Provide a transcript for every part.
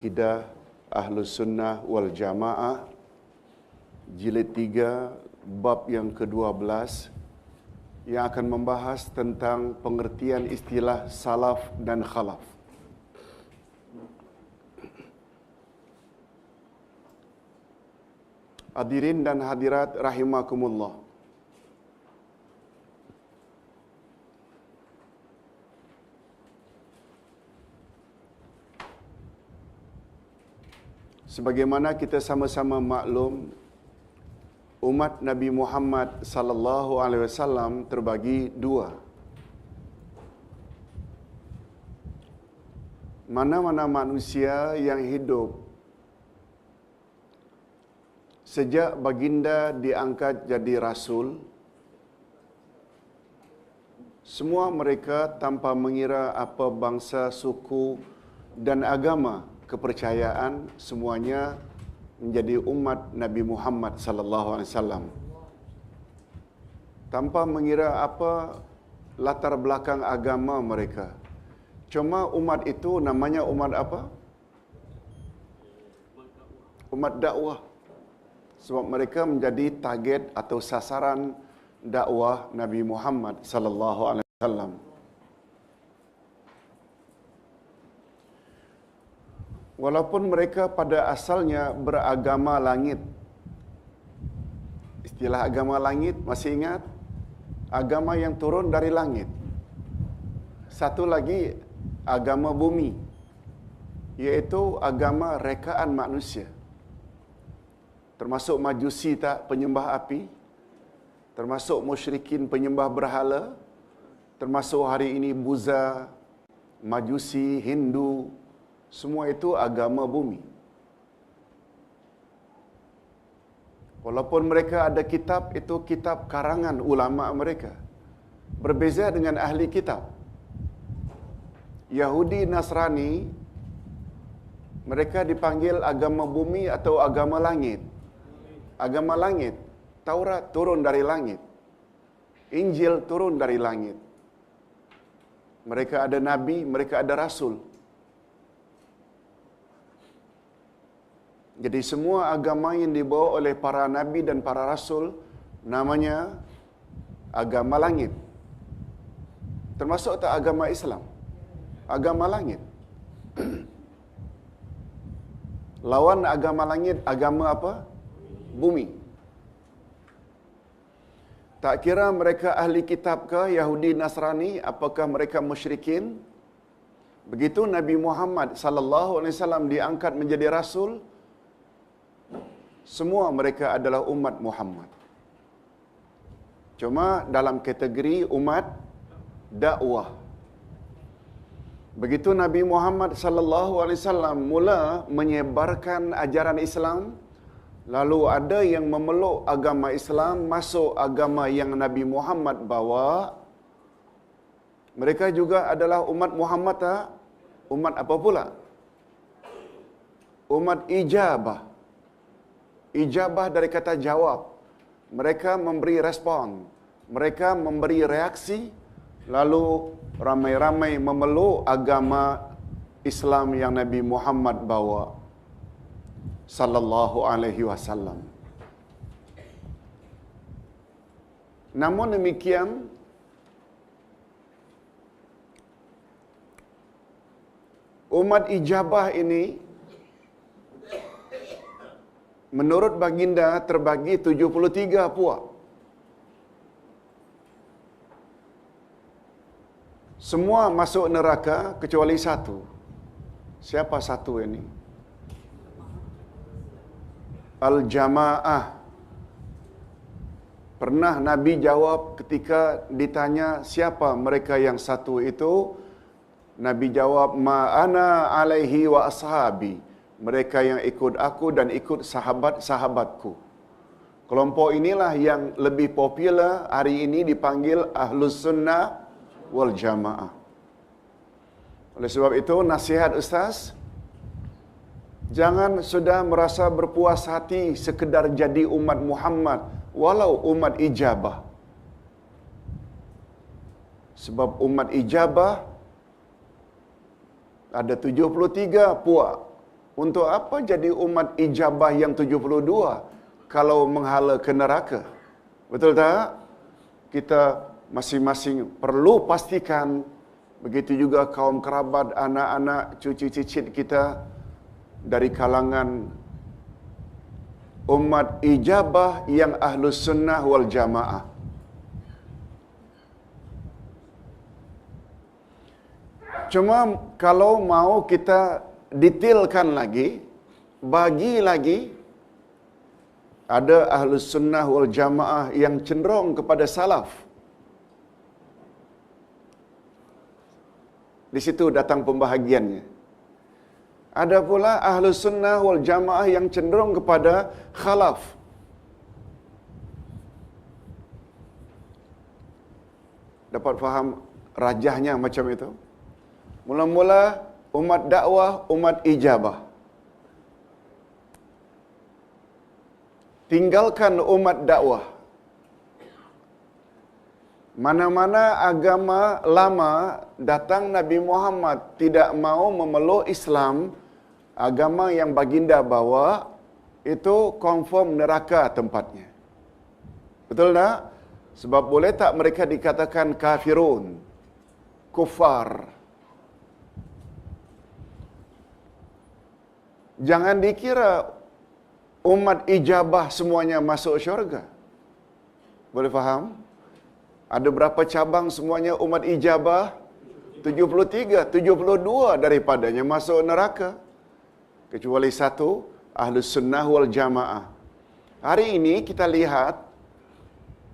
Akidah Ahlus Sunnah wal Jamaah, jilid 3, bab yang ke-12, yang akan membahas tentang pengertian istilah salaf dan khalaf. Hadirin dan hadirat rahimakumullah. Sebagaimana kita sama-sama maklum, umat Nabi Muhammad sallallahu alaihi wasallam terbagi dua. Mana-mana manusia yang hidup sejak baginda diangkat jadi rasul, semua mereka tanpa mengira apa bangsa, suku dan agama, kepercayaan, semuanya menjadi umat Nabi Muhammad sallallahu alaihi wasallam. Tanpa mengira apa latar belakang agama mereka. Cuma umat itu namanya umat apa? Umat dakwah. Sebab mereka menjadi target atau sasaran dakwah Nabi Muhammad sallallahu alaihi wasallam. Walaupun mereka pada asalnya beragama langit. Istilah agama langit, masih ingat? Agama yang turun dari langit. Satu lagi, agama bumi, iaitu agama rekaan manusia. Termasuk majusi tak penyembah api, termasuk musyrikin penyembah berhala, termasuk hari ini Buddha, majusi, Hindu, semua itu agama bumi. Walaupun mereka ada kitab, itu kitab karangan ulama mereka. Berbeza dengan ahli kitab. Yahudi, Nasrani, mereka dipanggil agama bumi atau agama langit. Agama langit, Taurat turun dari langit. Injil turun dari langit. Mereka ada nabi, mereka ada rasul. Jadi semua agama yang dibawa oleh para nabi dan para rasul namanya agama langit. Termasuk tak agama Islam? Agama langit. Lawan agama langit, agama apa? Bumi. Tak kira mereka ahli kitab ke, Yahudi, Nasrani, apakah mereka musyrikin? Begitu Nabi Muhammad sallallahu alaihi wasallam diangkat menjadi rasul, semua mereka adalah umat Muhammad. Cuma dalam kategori umat dakwah. Begitu Nabi Muhammad sallallahu alaihi wasallam mula menyebarkan ajaran Islam, lalu ada yang memeluk agama Islam, masuk agama yang Nabi Muhammad bawa. Mereka juga adalah umat Muhammad tak? Umat apa pula? Umat ijabah. Ijabah dari kata jawab. Mereka memberi respon. Mereka memberi reaksi. Lalu ramai-ramai memeluk agama Islam yang Nabi Muhammad bawa sallallahu alaihi wasallam. Namun demikian, umat ijabah ini menurut baginda terbagi 73 puak. Semua masuk neraka kecuali satu. Siapa satu ini? Al-Jamaah. Pernah Nabi jawab ketika ditanya siapa mereka yang satu itu, Nabi jawab, ma ana alaihi wa ashabi. Mereka yang ikut aku dan ikut sahabat-sahabatku. Kelompok inilah yang lebih popular hari ini dipanggil Ahlus Sunnah wal Jamaah. Oleh sebab itu, nasihat Ustaz, jangan sudah merasa berpuas hati sekedar jadi umat Muhammad, walau umat ijabah. Sebab umat ijabah ada 73 puak. Untuk apa jadi umat ijabah yang 72 kalau menghala ke neraka? Betul tak? Kita masing-masing perlu pastikan, begitu juga kaum kerabat, anak-anak, cucu cicit kita dari kalangan umat ijabah yang ahlus sunnah wal jamaah. Cuma kalau mau kita detailkan lagi, bagi lagi, ada ahlus sunnah wal jamaah yang cenderung kepada salaf. Di situ datang pembahagiannya. Ada pula ahlus sunnah wal jamaah yang cenderung kepada khalaf. Dapat faham rajahnya macam itu? Mula-mula umat dakwah, umat ijabah. Tinggalkan umat dakwah. Mana-mana agama lama datang Nabi Muhammad tidak mau memeluk Islam, agama yang baginda bawa, itu confirm neraka tempatnya. Betul tak? Sebab boleh tak mereka dikatakan kafirun, kufar. Jangan dikira umat ijabah semuanya masuk syurga. Boleh faham? Ada berapa cabang semuanya umat ijabah? 73, 72 daripadanya masuk neraka. Kecuali satu, ahlus sunnah wal jamaah. Hari ini kita lihat,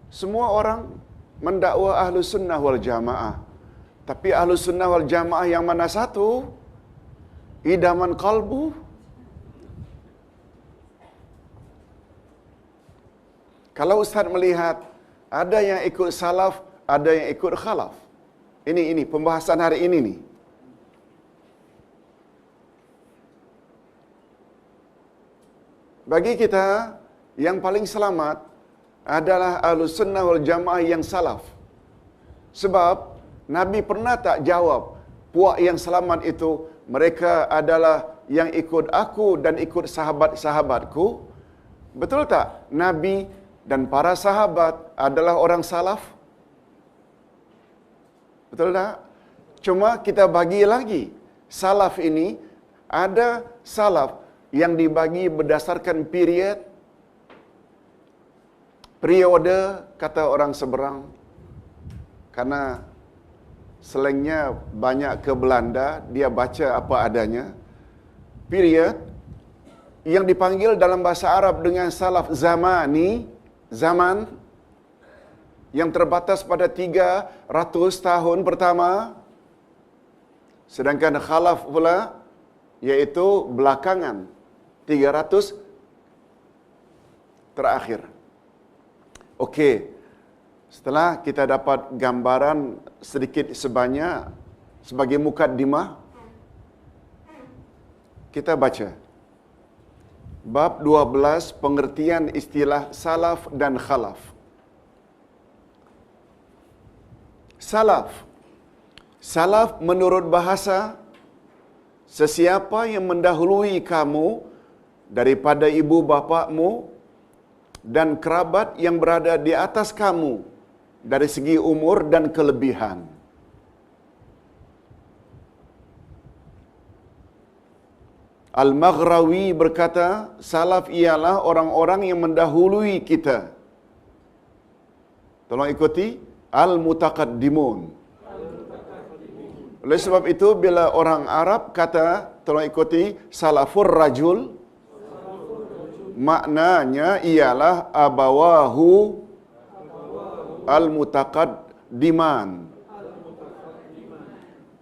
semua orang mendakwa ahlus sunnah wal jamaah. Tapi ahlus sunnah wal jamaah yang mana satu? Idaman qalbu. Kalau Ustaz melihat, ada yang ikut salaf, ada yang ikut khalaf. Ini pembahasan hari ini nih. Bagi kita, yang paling selamat adalah ahlus sunnah wal jamaah yang salaf. Sebab, Nabi pernah tak jawab, puak yang selamat itu, mereka adalah yang ikut aku dan ikut sahabat-sahabatku? Betul tak? Nabi dan para sahabat adalah orang salaf? Betul tak? Cuma kita bagi lagi. Salaf ini, ada salaf yang dibagi berdasarkan periode, kata orang seberang. Karena selengnya banyak ke Belanda, dia baca apa adanya. Period yang dipanggil dalam bahasa Arab dengan salaf zamani, zaman yang terbatas pada 300 tahun pertama. Sedangkan khalaf pula iaitu belakangan 300 terakhir. Okey. Setelah kita dapat gambaran sedikit sebanyak sebagai mukaddimah, kita baca bab 12 pengertian istilah salaf dan khalaf. Salaf. Salaf menurut bahasa, sesiapa yang mendahului kamu daripada ibu bapakmu dan kerabat yang berada di atas kamu dari segi umur dan kelebihan. Al-Maghrawi berkata, salaf ialah orang-orang yang mendahului kita. Tolong ikuti, al-mutaqaddimun. Oleh sebab itu, bila orang Arab kata, tolong ikuti, salafur rajul, maknanya ialah abawahu al-mutaqaddiman.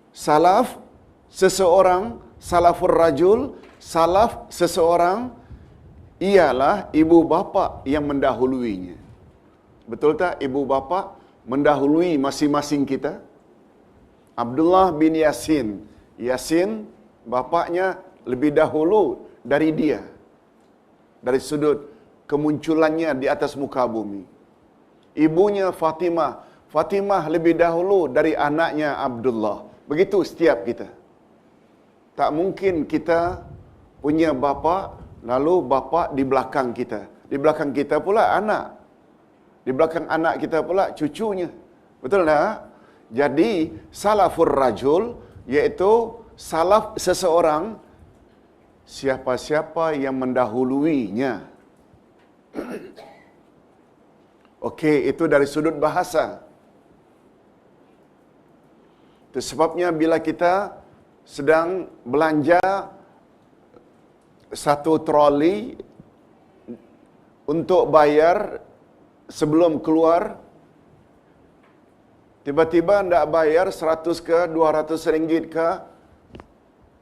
Salaf, seseorang, salafur rajul, salaf seseorang ialah ibu bapa yang mendahuluinya. Betul tak ibu bapa mendahului masing-masing kita? Abdullah bin Yasin. Yasin, bapaknya lebih dahulu dari dia. Dari sudut kemunculannya di atas muka bumi. Ibunya Fatimah. Fatimah lebih dahulu dari anaknya Abdullah. Begitu setiap kita. Tak mungkin kita punya bapa, lalu bapa di belakang kita. Di belakang kita pula anak. Di belakang anak kita pula cucunya. Betul tak? Jadi salafur rajul iaitu salaf seseorang, siapa-siapa yang mendahuluinya. Okey, itu dari sudut bahasa. Itu sebabnya bila kita sedang belanja satu troli untuk bayar sebelum keluar, tiba-tiba hendak bayar 100 ke 200 ringgit ke,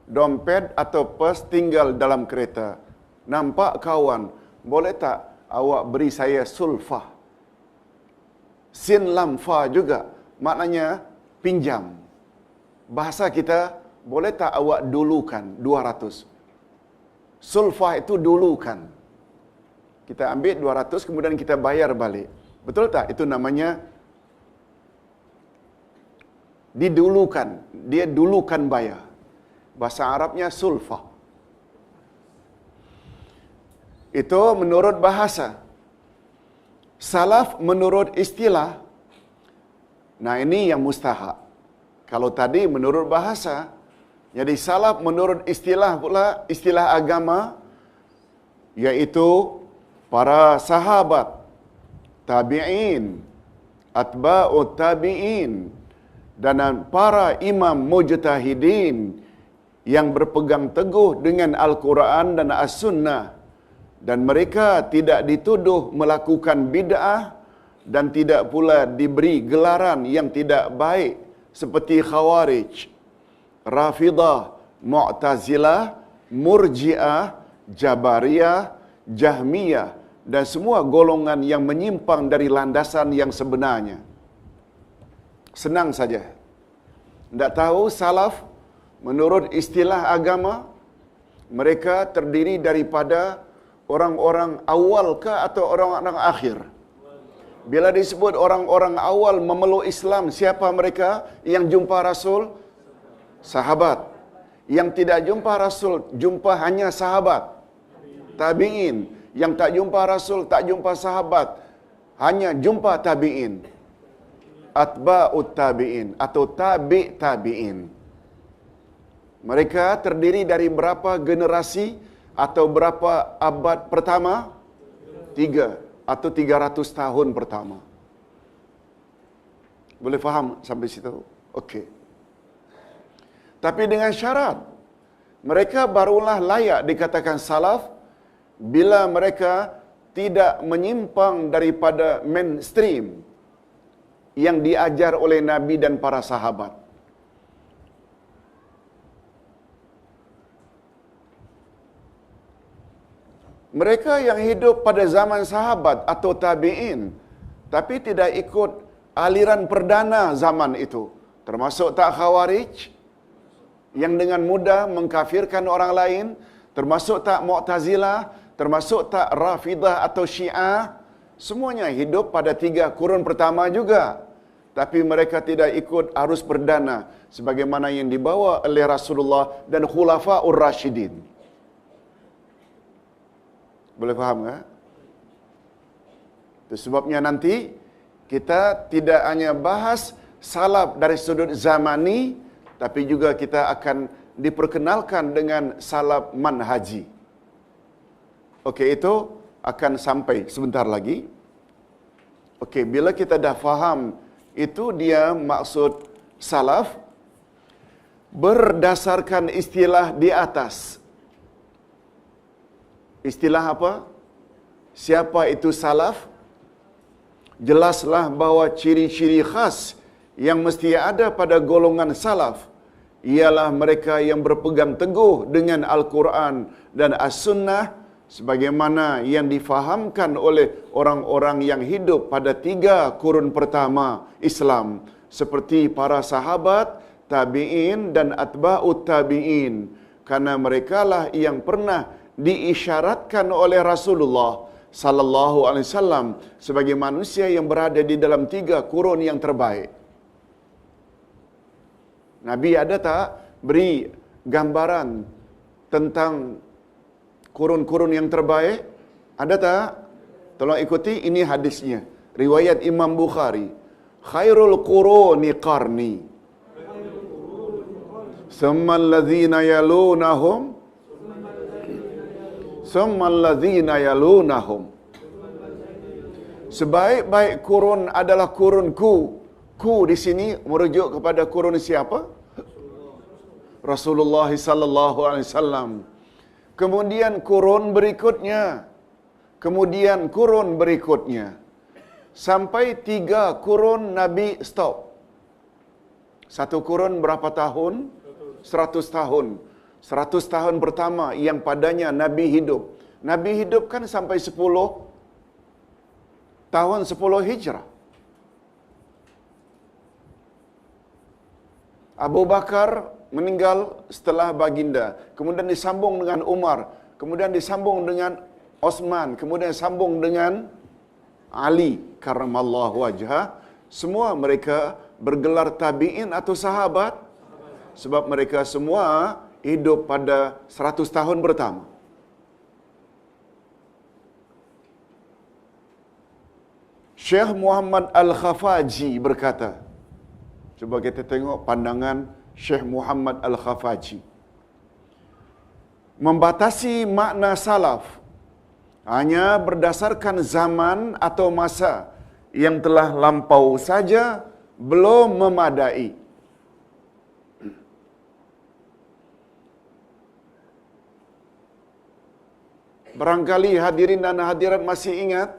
dompet atau pos tinggal dalam kereta. Nampak kawan, boleh tak awak beri saya sulfah? Sin lam fa juga, maknanya pinjam. Bahasa kita, boleh tak awak dulukan 200? Sulfah itu dulukan. Kita ambil 200, kemudian kita bayar balik. Betul tak? Itu namanya didulukan. Dia dulukan bayar. Bahasa Arabnya sulfah. Itu menurut bahasa. Salaf menurut istilah. Nah, ini yang mustahak. Kalau tadi menurut bahasa, jadi salaf menurut istilah pula, istilah agama, yaitu para sahabat, tabi'in, atba'ut tabi'in, dan para imam mujtahidin yang berpegang teguh dengan Al-Quran dan As-Sunnah, dan mereka tidak dituduh melakukan bid'ah dan tidak pula diberi gelaran yang tidak baik seperti Khawarij, Rafidah, Mu'tazilah, Murji'ah, Jabariyah, Jahmiyah, dan semua golongan yang menyimpang dari landasan yang sebenarnya. Senang saja. Tidak tahu salaf menurut istilah agama, mereka terdiri daripada orang-orang awal ke atau orang-orang akhir? Bila disebut orang-orang awal memeluk Islam, siapa mereka? Yang jumpa Rasul? Sahabat. Yang tidak jumpa Rasul, jumpa hanya sahabat. Tabi'in. Yang tak jumpa Rasul, tak jumpa sahabat, hanya jumpa tabi'in. Atba'ut tabi'in atau tabi' tabi'in. Mereka terdiri dari berapa generasi atau berapa abad pertama? 3 atau 300 tahun pertama. Boleh faham sampai situ? Okey. Tapi dengan syarat, mereka barulah layak dikatakan salaf bila mereka tidak menyimpang daripada mainstream yang diajar oleh Nabi dan para sahabat. Mereka yang hidup pada zaman sahabat atau tabi'in, tapi tidak ikut aliran perdana zaman itu, termasuk tak Khawarij, yang dengan mudah mengkafirkan orang lain, termasuk tak Mu'tazilah, termasuk tak Rafidah atau Syiah, semuanya hidup pada 3 kurun pertama juga. Tapi mereka tidak ikut arus perdana sebagaimana yang dibawa oleh Rasulullah dan Khulafa'ur Rashidin. Boleh faham tak? Itu sebabnya nanti kita tidak hanya bahas salaf dari sudut zamani, tapi juga kita akan diperkenalkan dengan salaf manhaji. Okey, itu akan sampai sebentar lagi. Okey, bila kita dah faham itu dia maksud salaf berdasarkan istilah di atas. Istilah apa? Siapa itu salaf? Jelaslah bahawa ciri-ciri khas yang mesti ada pada golongan salaf ialah mereka yang berpegang teguh dengan Al-Quran dan As-Sunnah sebagaimana yang difahamkan oleh orang-orang yang hidup pada 3 kurun pertama Islam seperti para sahabat, tabi'in dan atba'ut tabi'in, karena merekalah yang pernah diisyaratkan oleh Rasulullah sallallahu alaihi wasallam sebagai manusia yang berada di dalam 3 kurun yang terbaik. Nabi ada tak beri gambaran tentang kurun-kurun yang terbaik? Ada tak? Tolong ikuti, ini hadisnya. Riwayat Imam Bukhari. Khairul quruni qarni. Summa alladhina yalunahum. Summa alladhina yalunahum. Sebaik-baik kurun adalah kurunku. Ku di sini merujuk kepada kurun siapa? Rasulullah sallallahu alaihi wasallam. Kemudian kurun berikutnya. Kemudian kurun berikutnya. Sampai 3 kurun Nabi stop. 1 kurun berapa tahun? 100 tahun. 100 tahun pertama yang padanya Nabi hidup. Nabi hidup kan sampai 10 tahun 10 Hijrah. Abu Bakar meninggal setelah baginda. Kemudian disambung dengan Umar. Kemudian disambung dengan Osman. Kemudian sambung dengan Ali karramallahu wajhah. Semua mereka bergelar tabi'in atau sahabat. Sebab mereka semua hidup pada 100 tahun pertama. Syekh Muhammad Al-Khafaji berkata, cuba kita tengok pandangan Syekh Muhammad Al-Khafaji. Membatasi makna salaf hanya berdasarkan zaman atau masa yang telah lampau saja belum memadai. Barangkali hadirin dan hadirat masih ingat,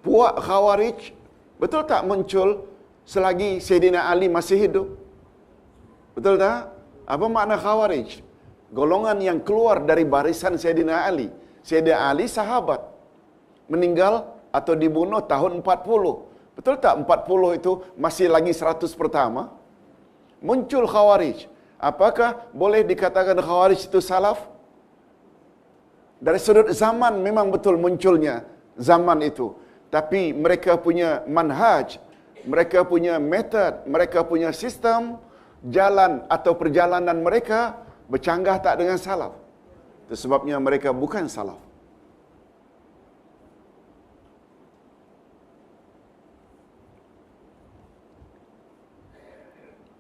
puak Khawarij betul tak muncul selagi Sayyidina Ali masih hidup? Betul tak? Apa makna Khawarij? Golongan yang keluar dari barisan Sayyidina Ali. Sayyidina Ali sahabat. Meninggal atau dibunuh tahun 40. Betul tak 40 itu masih lagi 100 pertama? Muncul Khawarij. Apakah boleh dikatakan Khawarij itu salaf? Dari sudut zaman memang betul munculnya zaman itu. Tapi mereka punya manhaj, mereka punya metod, mereka punya sistem, jalan atau perjalanan mereka bercanggah tak dengan salaf. Itu sebabnya mereka bukan salaf.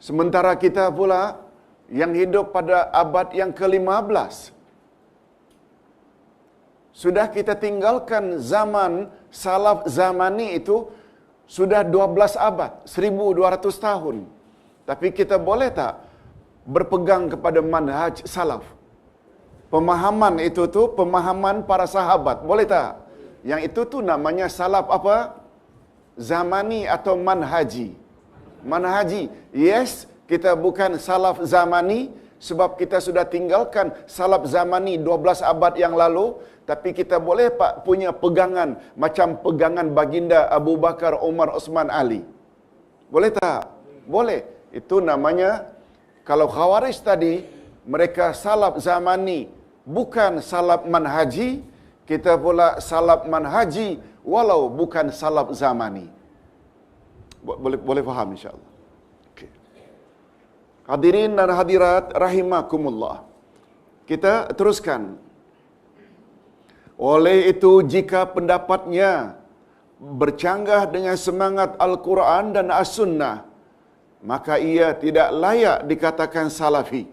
Sementara kita pula yang hidup pada abad yang ke-15, sudah kita tinggalkan zaman salaf zamani itu sudah 12 abad, 1200 tahun. Tapi kita boleh tak berpegang kepada manhaj salaf? Pemahaman itu tu pemahaman para sahabat. Boleh tak? Yang itu tu namanya salaf apa? Zamani atau manhaji. Manhaji. Yes, kita bukan salaf zamani sebab kita sudah tinggalkan salaf zamani 12 abad yang lalu, tapi kita boleh pak punya pegangan macam pegangan baginda Abu Bakar, Umar, Osman, Ali. Boleh tak? Boleh. Itu namanya, kalau Khawarij tadi mereka salaf zamani bukan salaf manhaji, kita pula salaf manhaji walau bukan salaf zamani. Boleh faham insya-Allah. Okay. Hadirin dan hadirat rahimakumullah. Kita teruskan. Oleh itu jika pendapatnya bercanggah dengan semangat Al-Quran dan As-Sunnah, maka ia tidak layak dikatakan salafi.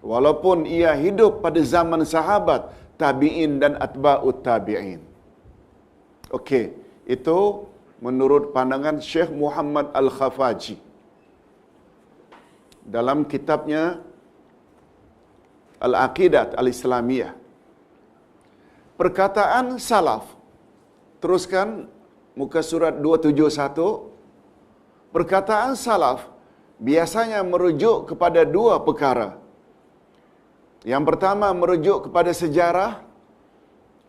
Walaupun ia hidup pada zaman sahabat, tabi'in dan atba'ut tabi'in. Okey, itu menurut pandangan Syekh Muhammad Al-Khafaji. Dalam kitabnya Al-Aqidah Al-Islamiyah. Perkataan salaf, teruskan muka surat 271. Perkataan salaf biasanya merujuk kepada 2 perkara. Yang pertama merujuk kepada sejarah,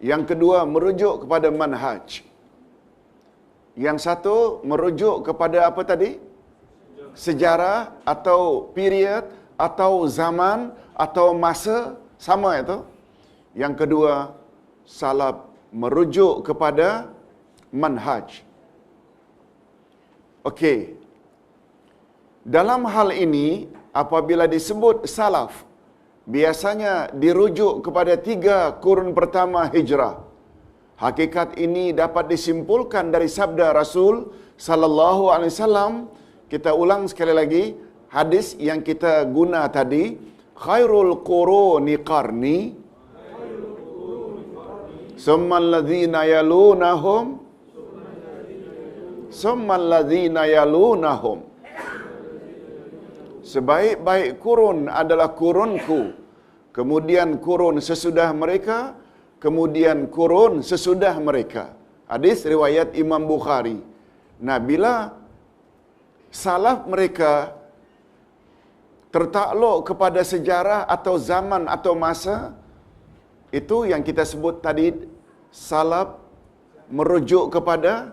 yang kedua merujuk kepada manhaj. Yang satu merujuk kepada apa tadi? Sejarah atau period atau zaman atau masa, sama itu. Yang kedua, salaf merujuk kepada manhaj. Okey. Dalam hal ini apabila disebut salaf biasanya dirujuk kepada 3 kurun pertama hijrah. Hakikat ini dapat disimpulkan dari sabda Rasul sallallahu alaihi wasallam. Kita ulang sekali lagi hadis yang kita guna tadi, khairul quruni qarni summal ladzina yalunahum summal ladzina yalunahum. Sebaik-baik kurun adalah kurunku, kemudian kurun sesudah mereka, kemudian kurun sesudah mereka. Hadis riwayat Imam Bukhari. Nah, bila salaf mereka tertakluk kepada sejarah atau zaman atau masa, itu yang kita sebut tadi, salaf merujuk kepada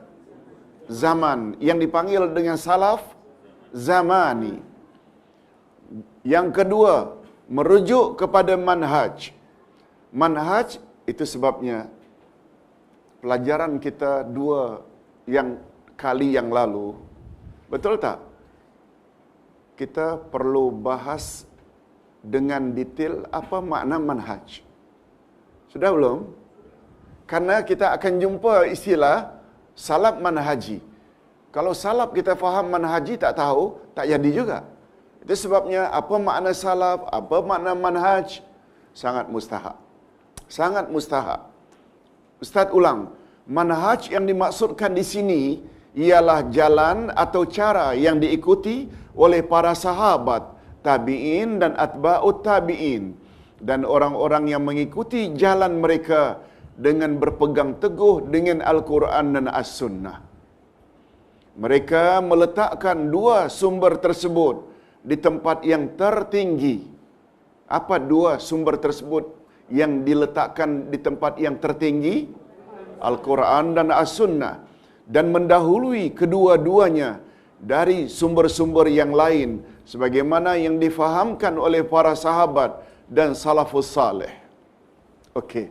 zaman, yang dipanggil dengan salaf zamani. Yang kedua, merujuk kepada manhaj. Manhaj itu sebabnya pelajaran kita 2 kali yang lalu, betul tak? Kita perlu bahas dengan detail apa makna manhaj. Sudah belum? Karena kita akan jumpa istilah salaf manhaji. Kalau salaf kita faham, manhaji tak tahu, tak jadi juga. Itu sebabnya apa makna salaf, apa makna manhaj, sangat mustahak. Sangat mustahak. Ustaz ulang, manhaj yang dimaksudkan di sini ialah jalan atau cara yang diikuti oleh para sahabat, tabi'in dan atba'ut tabi'in, dan orang-orang yang mengikuti jalan mereka dengan berpegang teguh dengan Al-Quran dan As-Sunnah. Mereka meletakkan 2 sumber tersebut di tempat yang tertinggi. Apa 2 sumber tersebut yang diletakkan di tempat yang tertinggi? Al-Quran dan As-Sunnah. Dan mendahului kedua-duanya dari sumber-sumber yang lain, sebagaimana yang difahamkan oleh para sahabat dan salafus salih. Okey,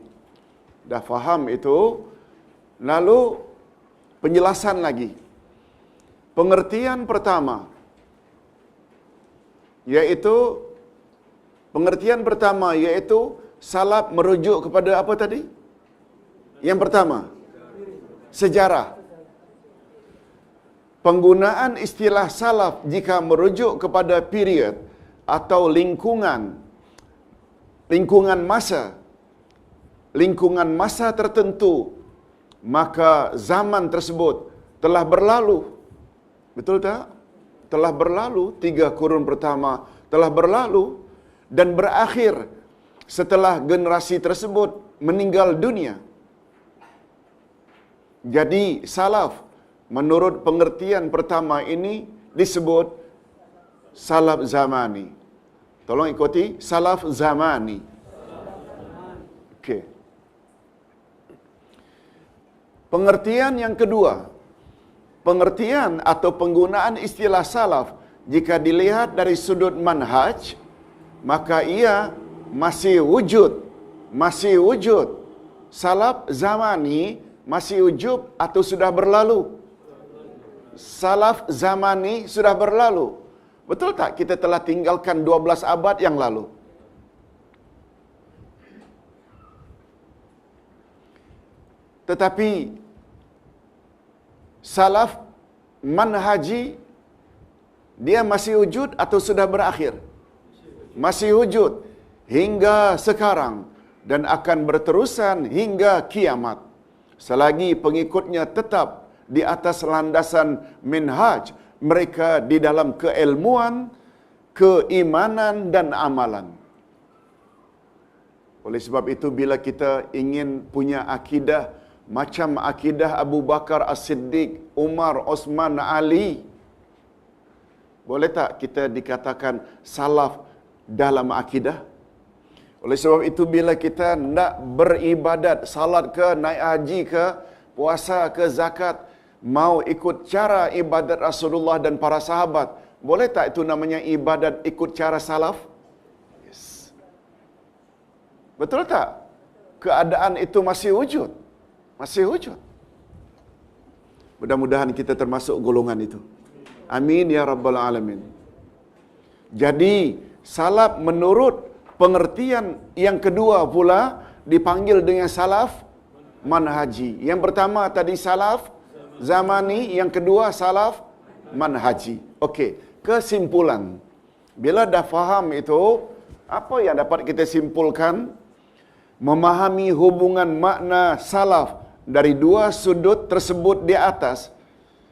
dah faham itu. Lalu penjelasan lagi. Pengertian pertama, yaitu salaf merujuk kepada apa tadi? Yang pertama, sejarah. Penggunaan istilah salaf jika merujuk kepada period atau lingkungan masa tertentu, maka zaman tersebut telah berlalu. Betul tak? Telah berlalu, 3 kurun pertama telah berlalu dan berakhir setelah generasi tersebut meninggal dunia. Jadi salaf menurut pengertian pertama ini disebut salaf zamani. Tolong ikuti, salaf zamani. Okey. Pengertian yang kedua, pengertian atau penggunaan istilah salaf jika dilihat dari sudut manhaj, maka ia masih wujud. Salaf zamani masih wujud atau sudah berlalu? Salaf zamani sudah berlalu. Betul tak kita telah tinggalkan 12 abad yang lalu? Tetapi salaf manhaji dia masih wujud atau sudah berakhir? Masih wujud hingga sekarang dan akan berterusan hingga kiamat, selagi pengikutnya tetap di atas landasan minhaj mereka di dalam keilmuan, keimanan dan amalan. Oleh sebab itu, bila kita ingin punya akidah macam akidah Abu Bakar As-Siddiq, Umar, Osman, Ali, boleh tak kita dikatakan salaf dalam akidah? Oleh sebab itu, bila kita nak beribadat, salat ke, naik haji ke, puasa ke, zakat, mau ikut cara ibadat Rasulullah dan para sahabat, boleh tak itu namanya ibadat ikut cara salaf? Yes. Betul tak? Keadaan itu masih wujud. Masih wujud. Mudah-mudahan kita termasuk golongan itu. Amin ya rabbal alamin. Jadi, salaf menurut Pengertian yang kedua pula dipanggil dengan salaf manhaji. Yang pertama tadi salaf zamani, yang kedua salaf manhaji. Okey, kesimpulan. Bila dah faham itu, apa yang dapat kita simpulkan? Memahami hubungan makna salaf dari dua sudut tersebut di atas,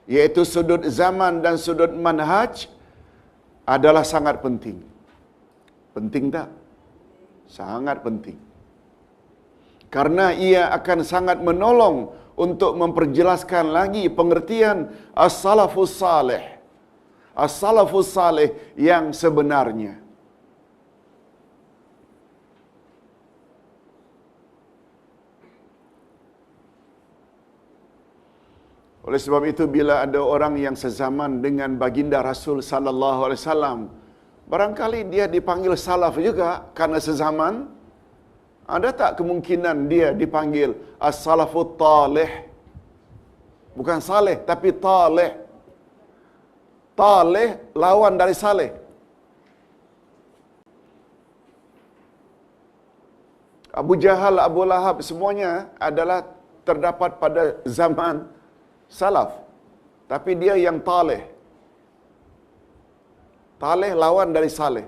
yaitu sudut zaman dan sudut manhaj, adalah sangat penting. Penting tak? Sangat penting. Karena ia akan sangat menolong untuk memperjelaskan lagi pengertian as-salafus salih. As-salafus salih yang sebenarnya. Oleh sebab itu, bila ada orang yang sezaman dengan baginda Rasul sallallahu alaihi wasallam, barangkali dia dipanggil salaf juga karena sezaman. Ada tak kemungkinan dia dipanggil as-salafut talih? Bukan saleh, tapi talih. Talih lawan dari saleh. Abu Jahal, Abu Lahab, semuanya adalah terdapat pada zaman salaf. Tapi dia yang talih. Talih lawan dari saleh.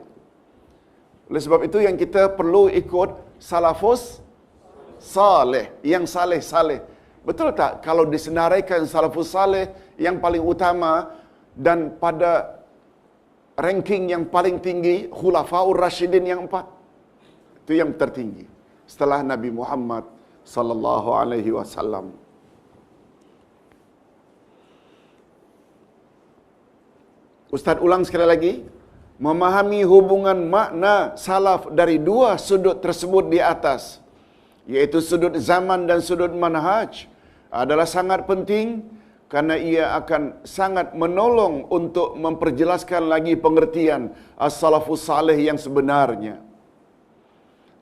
Oleh sebab itu yang kita perlu ikut salafus saleh, yang saleh-saleh. Betul tak kalau disenaraikan salafus saleh yang paling utama dan pada ranking yang paling tinggi, Khulafaur Rasyidin yang 4. Itu yang tertinggi setelah Nabi Muhammad sallallahu alaihi wasallam. Ustaz ulang sekali lagi. Memahami hubungan makna salaf dari dua sudut tersebut di atas, yaitu sudut zaman dan sudut manhaj, adalah sangat penting karena ia akan sangat menolong untuk memperjelaskan lagi pengertian as-salafus salih yang sebenarnya.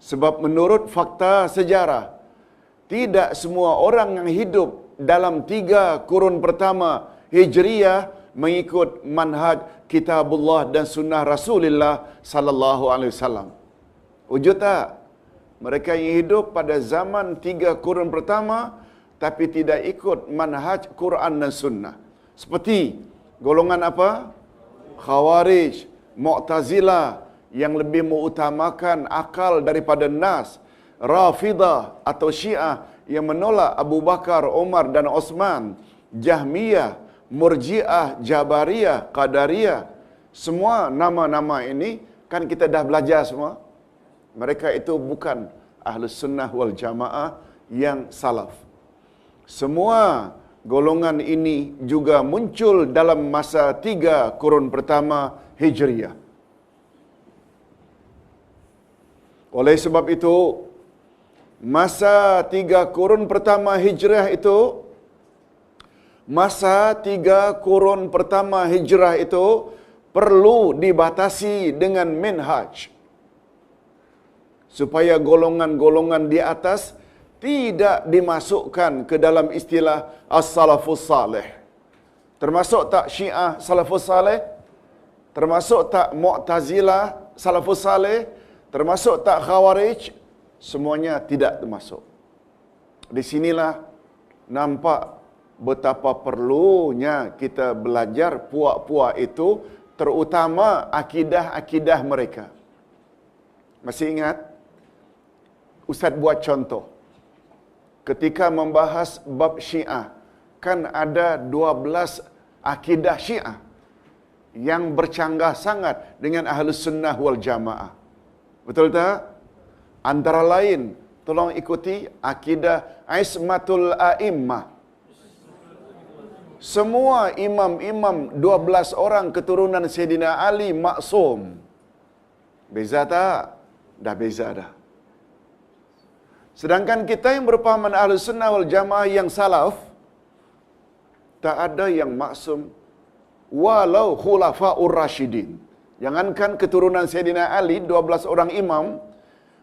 Sebab menurut fakta sejarah, tidak semua orang yang hidup dalam 3 kurun pertama Hijriyah mengikut manhaj kitabullah dan sunnah Rasulullah sallallahu alaihi wasallam. Wujud tak? Mereka yang hidup pada zaman 3 kurun pertama tapi tidak ikut manhaj Quran dan sunnah. Seperti golongan apa? Khawarij, Mu'tazilah yang lebih mengutamakan akal daripada nas, Rafidah atau Syiah yang menolak Abu Bakar, Umar dan Osman, Jahmiyah, Murji'ah, Jabariyah, Qadariyah. Semua nama-nama ini kan kita dah belajar semua. Mereka itu bukan Ahlus Sunnah wal Jamaah yang salaf. Semua golongan ini juga muncul dalam masa 3 kurun pertama Hijriyah. Oleh sebab itu, masa 3 kurun pertama Hijrah itu, masa 3 kurun pertama hijrah itu perlu dibatasi dengan minhaj, supaya golongan-golongan di atas tidak dimasukkan ke dalam istilah as-salafus salih. Termasuk tak Syiah salafus salih? Termasuk tak Mu'tazilah salafus salih? Termasuk tak Khawarij? Semuanya tidak termasuk. Di sinilah nampak betapa perlunya kita belajar puak-puak itu, terutama akidah-akidah mereka. Masih ingat? Ustaz buat contoh. Ketika membahas bab Syiah, kan ada 12 akidah Syiah yang bercanggah sangat dengan Ahlus Sunnah wal Jamaah. Betul tak? Antara lain, tolong ikuti akidah Ismatul A'immah. Semua imam-imam 12 orang keturunan Sayyidina Ali maksum. Beza tak? Dah beza dah. Sedangkan kita yang berpahaman Ahlus Sunnah wal Jamaah yang salaf, tak ada yang maksum walau Khulafaur Rasyidin. Jangankan keturunan Sayyidina Ali 12 orang imam,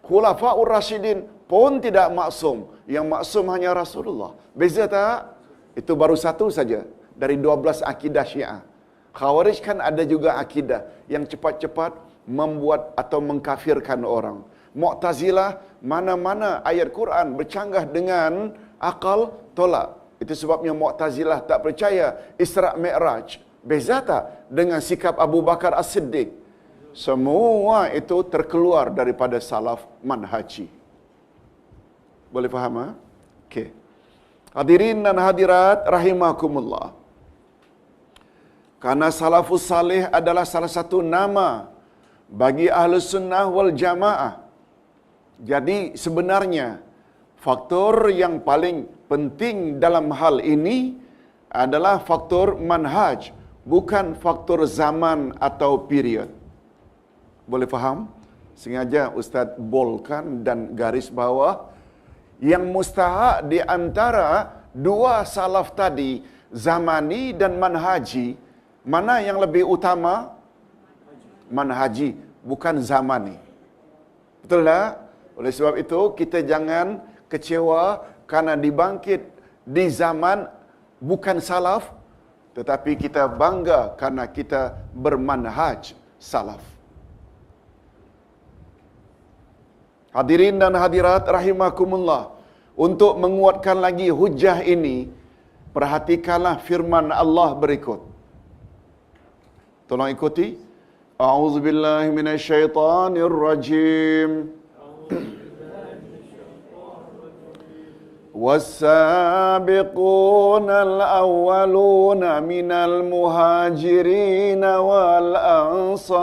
Khulafaur Rasyidin pun tidak maksum. Yang maksum hanya Rasulullah. Beza tak? Itu baru satu saja dari 12 akidah Syiah. Khawarij kan ada juga akidah yang cepat-cepat membuat atau mengkafirkan orang. Mu'tazilah, mana-mana ayat Quran bercanggah dengan akal, tolak. Itu sebabnya Mu'tazilah tak percaya Isra' Mi'raj. Beza tak dengan sikap Abu Bakar As-Siddiq? Semua itu terkeluar daripada salaf manhaji. Boleh faham? Ha? Okey. Hadirin dan hadirat rahimakumullah. Karena salafus salih adalah salah satu nama bagi Ahlus Sunnah wal Jamaah. Jadi sebenarnya faktor yang paling penting dalam hal ini adalah faktor manhaj, bukan faktor zaman atau period. Boleh faham? Sengaja Ustaz bolkan dan garis bawah yang mustahak di antara dua salaf tadi, zamani dan manhaji, mana yang lebih utama? Manhaji, bukan zamani. Betul tak? Oleh sebab itu, kita jangan kecewa karena dibangkit di zaman bukan salaf, tetapi kita bangga karena kita bermanhaj salaf. Hadirin dan hadirat rahimakumullah, untuk menguatkan lagi hujah ini, perhatikanlah firman Allah berikut. Tolong ikuti. A'udzubillahi minasyaitonirrajim. وَالسَّابِقُونَ الْأَوَّلُونَ مِنَ الْمُهَاجِرِينَ وَالْأَنصَارِ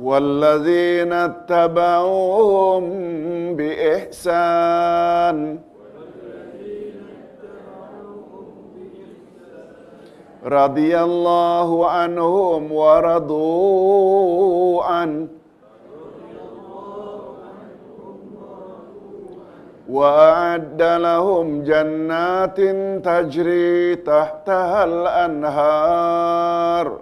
وَالَّذِينَ اتَّبَعُوهُم بِإِحْسَانٍ radhiyallahu anhum wa radu an wa a'adda lahum jannatin tajri tahtahal anhar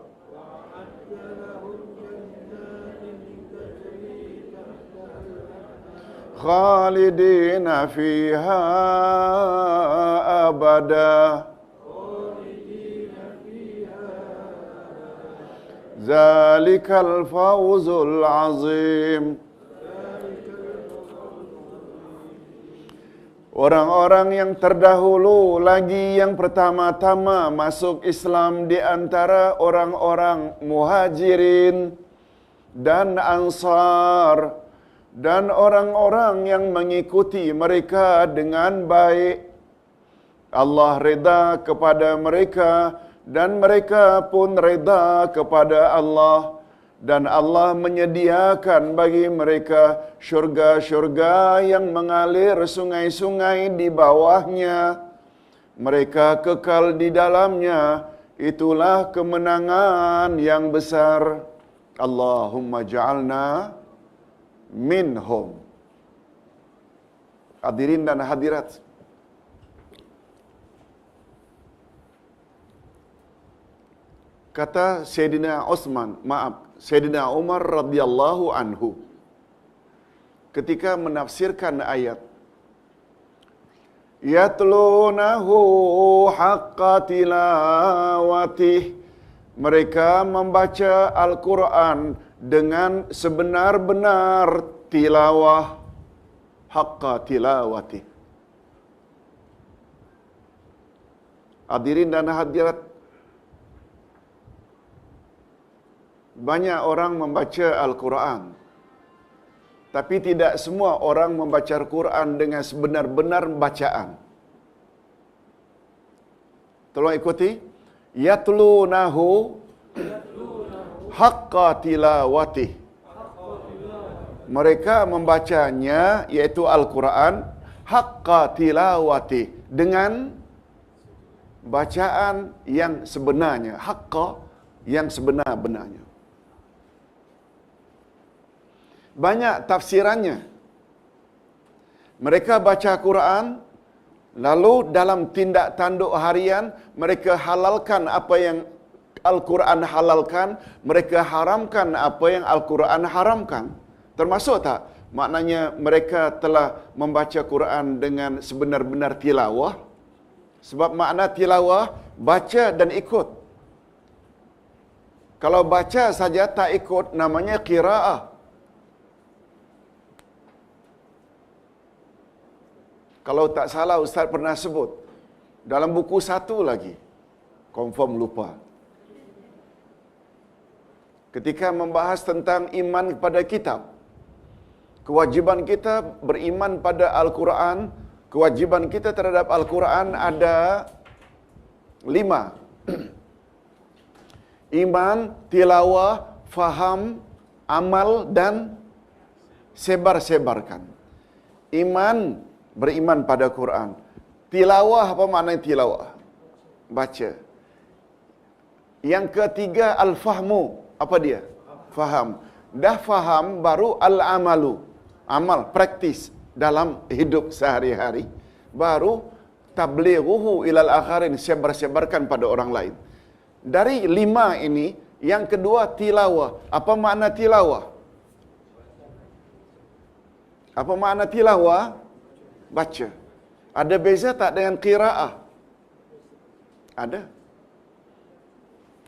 khalidina fiha abada Zalikal fawzul azim. Orang-orang yang terdahulu lagi yang pertama-tama masuk Islam di antara orang-orang muhajirin dan ansar dan orang-orang yang mengikuti mereka dengan baik. Allah reda kepada mereka dan mereka pun reda kepada Allah, dan Allah menyediakan bagi mereka syurga-syurga yang mengalir sungai-sungai di bawahnya. Mereka kekal di dalamnya. Itulah kemenangan yang besar. Allahumma ja'alna minhum. Hadirin dan hadirat, kata Sayyidina Umar radhiyallahu anhu ketika menafsirkan ayat, yatlunahu haqqa tilawatih, mereka membaca Al-Quran dengan sebenar-benar tilawah, haqqa tilawatih. Hadirin dan hadirat, banyak orang membaca Al-Quran, tapi tidak semua orang membaca Al-Quran dengan sebenar-benar bacaan. Tolong ikuti. Yatlunahu haqqa tilawatih. Mereka membacanya, yaitu Al-Quran, haqqa tilawatih, dengan bacaan yang sebenarnya. Haqqa, yang sebenar-benarnya. Banyak tafsirannya. Mereka baca Quran, lalu dalam tindak tanduk harian, mereka halalkan apa yang Al-Quran halalkan, mereka haramkan apa yang Al-Quran haramkan. Termasuk tak? maknanya mereka telah membaca Quran dengan sebenar-benar tilawah. Sebab makna tilawah, baca dan ikut. Kalau baca saja tak ikut, namanya qiraah. Kalau tak salah, Ustaz pernah sebut dalam buku satu lagi, confirm lupa, ketika membahas tentang iman kepada kitab, kewajiban kita beriman pada Al-Quran, kewajiban kita terhadap Al-Quran ada 5. Iman, tilawah, faham, amal, dan sebar-sebarkan. Iman, beriman pada Quran. Tilawah, apa makna tilawah? Baca. Yang ketiga, al-fahmu. Apa dia? Faham. Dah faham, baru al-amalu. Amal, praktis dalam hidup sehari-hari. Baru tablighuhu ilal akharin, sebar-sebarkan pada orang lain. Dari 5 ini, yang kedua tilawah. Apa makna tilawah? Apa makna tilawah? Baca. Ada beza tak dengan qiraah? Ada.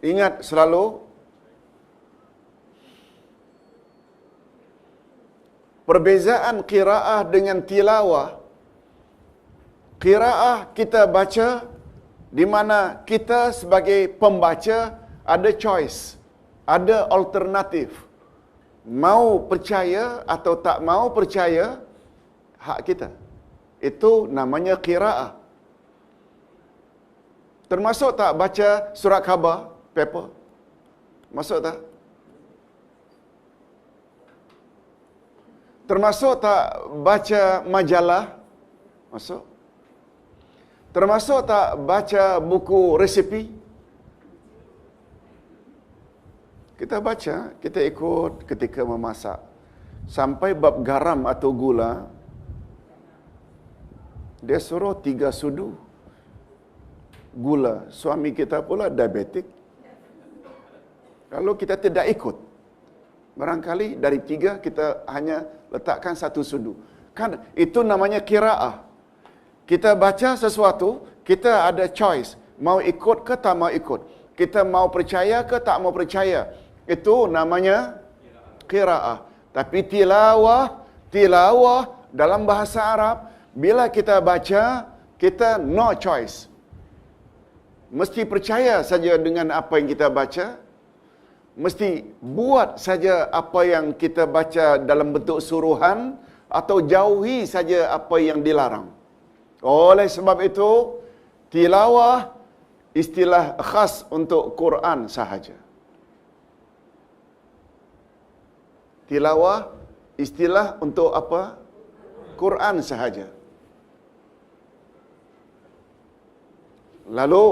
Ingat selalu, perbezaan qiraah dengan tilawah. Qiraah kita baca, di mana kita sebagai pembaca ada choice, ada alternatif. Mau percaya atau tak mau percaya, hak kita. Itu namanya qiraah. Termasuk tak baca surat khabar, paper? Masuk tak? Termasuk tak baca majalah? Masuk. Termasuk tak baca buku resipi? Kita baca, kita ikut ketika memasak. Sampai bab garam atau gula, dia suruh 3 sudu gula. Suami kita pula diabetik. Kalau kita tidak ikut, barangkali dari 3 kita hanya letakkan 1 sudu. Kan itu namanya qiraah. Kita baca sesuatu, kita ada choice. Mau ikut ke tak mau ikut. Kita mau percaya ke tak mau percaya. Itu namanya qiraah. Tapi tilawah dalam bahasa Arab, bila kita baca, kita no choice. Mesti percaya saja dengan apa yang kita baca. Mesti buat saja apa yang kita baca dalam bentuk suruhan, atau jauhi saja apa yang dilarang. Oleh sebab itu, tilawah istilah khas untuk Quran sahaja. Tilawah istilah untuk apa? Quran sahaja. Lalu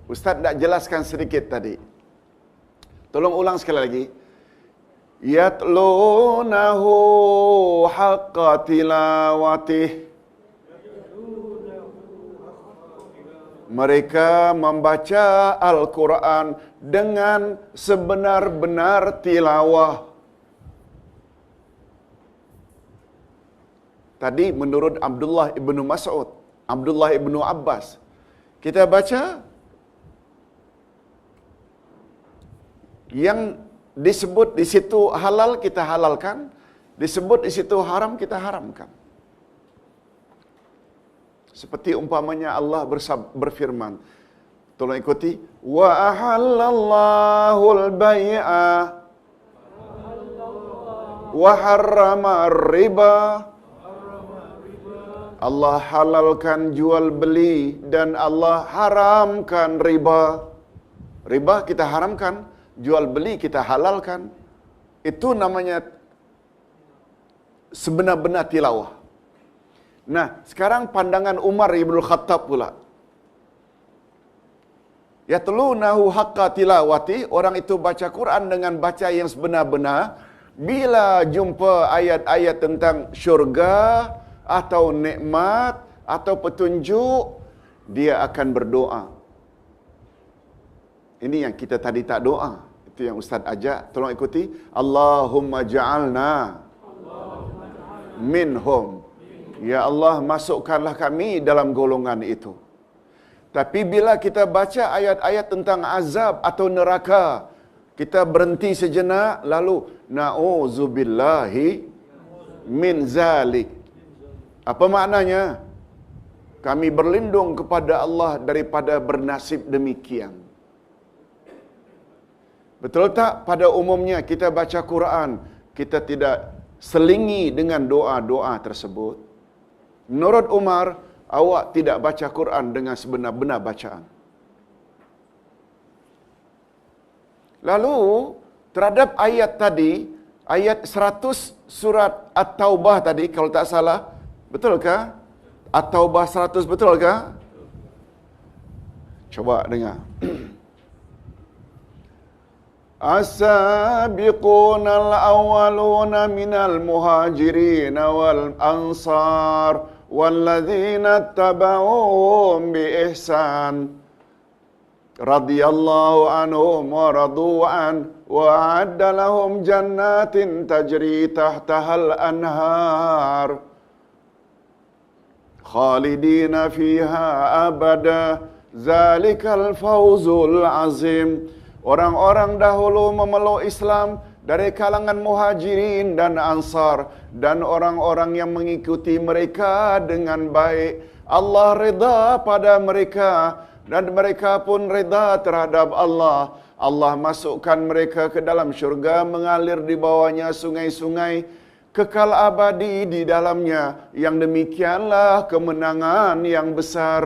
Ustaz nak jelaskan sedikit tadi. Tolong ulang sekali lagi. Yatlunahu haqqa tilawatih. Mereka membaca Al-Quran dengan sebenar-benar tilawah. Tadi menurut Abdullah ibnu Mas'ud, Abdullah ibnu Abbas, kita baca yang disebut di situ halal, kita halalkan. Disebut di situ haram, kita haramkan. Seperti umpamanya Allah berfirman. Tolong ikuti. Wa ahallallahu al-bai'a wa harrama ar-riba. Allah halalkan jual beli dan Allah haramkan riba. Riba kita haramkan, jual beli kita halalkan. Itu namanya sebenar-benar tilawah. Nah, sekarang pandangan Umar Ibn Khattab pula. Yatlunahu haqqa tilawati, orang itu baca Quran dengan baca yang sebenar-benar. Bila jumpa ayat-ayat tentang syurga atau nikmat atau petunjuk, dia akan berdoa. Ini yang kita tadi tak doa. Itu yang Ustaz ajak. Tolong ikuti. Allahumma ja'alna minhum. Ya Allah, masukkanlah kami dalam golongan itu. Tapi bila kita baca ayat-ayat tentang azab atau neraka, kita berhenti sejenak lalu na'udzubillahi min zalik. Apa maknanya? Kami berlindung kepada Allah daripada bernasib demikian. Betul tak? Pada umumnya kita baca Quran, kita tidak selingi dengan doa-doa tersebut. Menurut Umar, awak tidak baca Quran dengan sebenar-benar bacaan. Lalu, terhadap ayat tadi, ayat 100 surat At-Taubah tadi, kalau tak salah, betulkah? At-Taubah 100, betulkah? Coba dengar. As-sabiquna al-awwaluna minal muhajirin wal ansar walladzina tabauhum bi ihsan radhiyallahu anhum wa radu an wa a'adda lahum jannatin tajri tahtahal anhar khalidina fiha abada zalikal fawzul azim. Orang-orang dahulu memeluk Islam dari kalangan muhajirin dan ansar dan orang-orang yang mengikuti mereka dengan baik. Allah reda pada mereka dan mereka pun reda terhadap Allah. Allah masukkan mereka ke dalam syurga, mengalir di bawahnya sungai-sungai kekal abadi di dalamnya. Yang demikianlah kemenangan yang besar.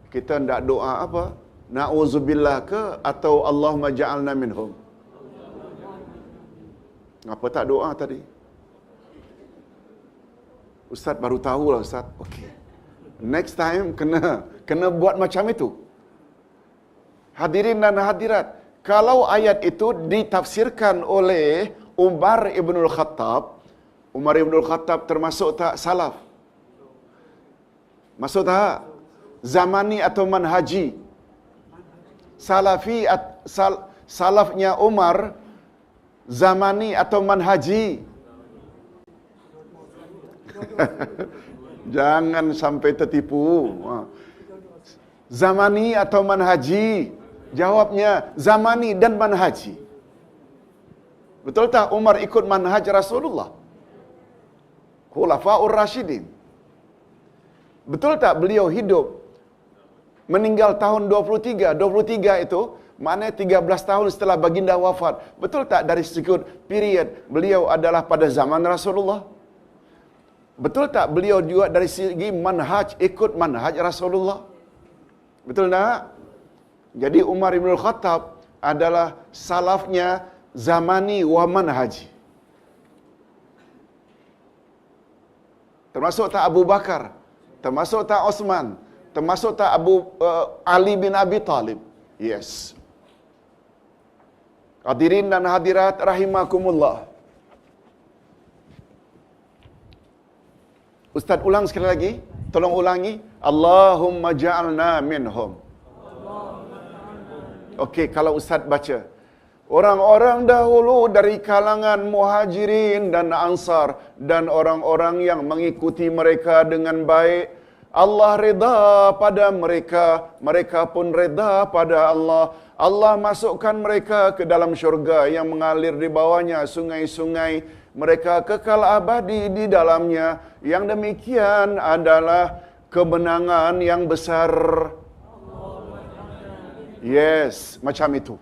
Kita hendak doa apa? Na'udzubillah ke atau Allahumma ja'alna minhum? Apa tak doa tadi? Ustaz baru tahulah Ustaz. Okey. Next time kena buat macam itu. Hadirin dan hadirat, kalau ayat itu ditafsirkan oleh Umar Ibnul Khattab, Umar Ibnul Khattab termasuk tak salaf? Masuk tak? Zamani atau manhaji? Salafi salafnya Umar, zamani atau manhaji? Jangan sampai tertipu. Zamani atau manhaji? Jawabnya zamani dan manhaji. Betul tak Umar ikut manhaj Rasulullah? Khulafaur Rasyidin. Betul tak beliau hidup meninggal tahun 23? 23 itu maknanya 13 tahun setelah baginda wafat. Betul tak dari segi period beliau adalah pada zaman Rasulullah? Betul tak beliau juga dari segi manhaj ikut manhaj Rasulullah? Betul tak? Jadi Umar Ibn Khattab adalah salafnya zamani wa manhaji. Termasuk tak Abu Bakar? Termasuk tak Osman? Termasuk tak Ali bin Abi Talib? Yes. Hadirin dan hadirat rahimakumullah. Ustaz ulang sekali lagi. Tolong ulangi. Allahumma ja'alna minhum. Okey, kalau Ustaz baca. Orang-orang dahulu dari kalangan muhajirin dan ansar dan orang-orang yang mengikuti mereka dengan baik, Allah reda pada mereka, mereka pun reda pada Allah. Allah masukkan mereka ke dalam syurga yang mengalir di bawahnya sungai-sungai. Mereka kekal abadi di dalamnya. Yang demikian adalah kemenangan yang besar. Yes, macam itu.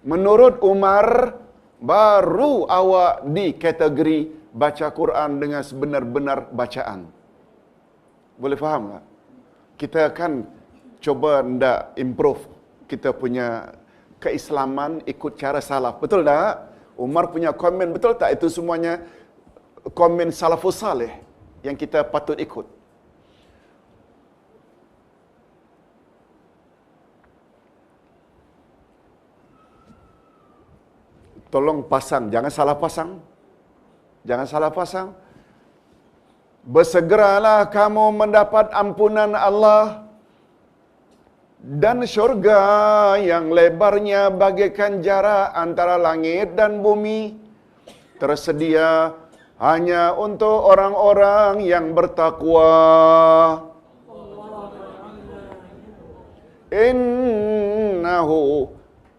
Menurut Umar, baru awak di kategori baca Quran dengan sebenar-benar bacaan. Boleh faham tak? Kita akan coba ndak improve kita punya keislaman ikut cara salaf. Betul tak? Umar punya komen, betul tak? Itu semuanya komen salafus salih yang kita patut ikut. Tolong pasang, jangan salah pasang. Jangan salah pasang. Bersegeralah kamu mendapat ampunan Allah dan syurga yang lebarnya bagaikan jarak antara langit dan bumi. Tersedia hanya untuk orang-orang yang bertakwa.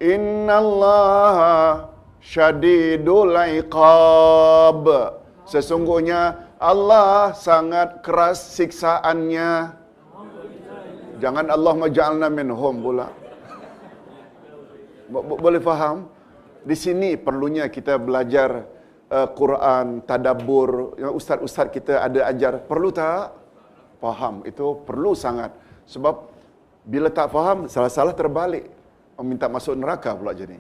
Innallaha syadidul iqab. Sesungguhnya Allah sangat keras siksaannya. Jangan Allah maj'alna minhum pula. Boleh faham? Di sini perlunya kita belajar Quran, tadabbur. Ustaz-ustaz kita ada ajar. Perlu tak? Faham. Itu perlu sangat. Sebab bila tak faham, salah-salah terbalik. Minta masuk neraka pula jadi.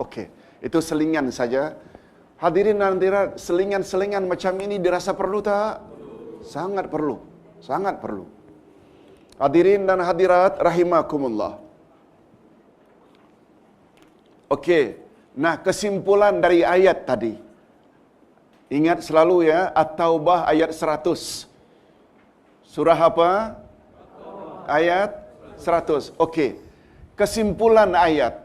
Okey. Itu selingan saja. Hadirin dan hadirat, selingan-selingan macam ini dirasa perlu tak? Sangat perlu. Sangat perlu. Hadirin dan hadirat rahimakumullah. Okey. Nah, kesimpulan dari ayat tadi. Ingat selalu ya, At-Taubah ayat 100. Surah apa? Ayat 100. Okey. Kesimpulan ayat.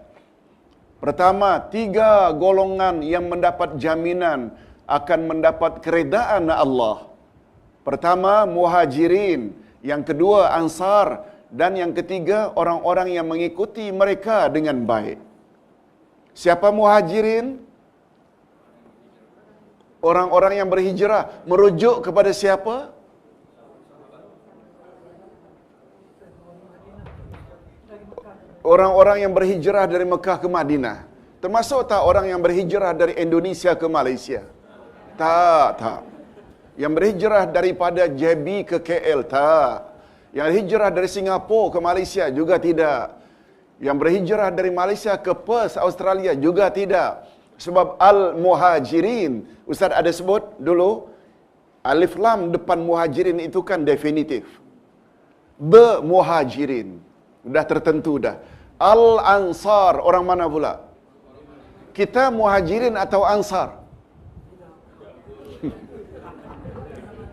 Pertama, 3 golongan yang mendapat jaminan akan mendapat keredaan Allah. Pertama, Muhajirin. Yang kedua, Ansar. Dan yang ketiga, orang-orang yang mengikuti mereka dengan baik. Siapa Muhajirin? Orang-orang yang berhijrah. Merujuk kepada siapa? Orang-orang yang berhijrah dari Mekah ke Madinah. Termasuk tak orang yang berhijrah dari Indonesia ke Malaysia? Tak. Yang berhijrah daripada JB ke KL? Tak. Yang hijrah dari Singapura ke Malaysia? Juga tidak. Yang berhijrah dari Malaysia ke Perth, Australia? Juga tidak. Sebab Al-Muhajirin, Ustaz ada sebut dulu, Alif Lam depan Muhajirin itu kan definitif. Muhajirin. Dah tertentu dah. Al-Ansar, orang mana pula? Kita Muhajirin atau Ansar?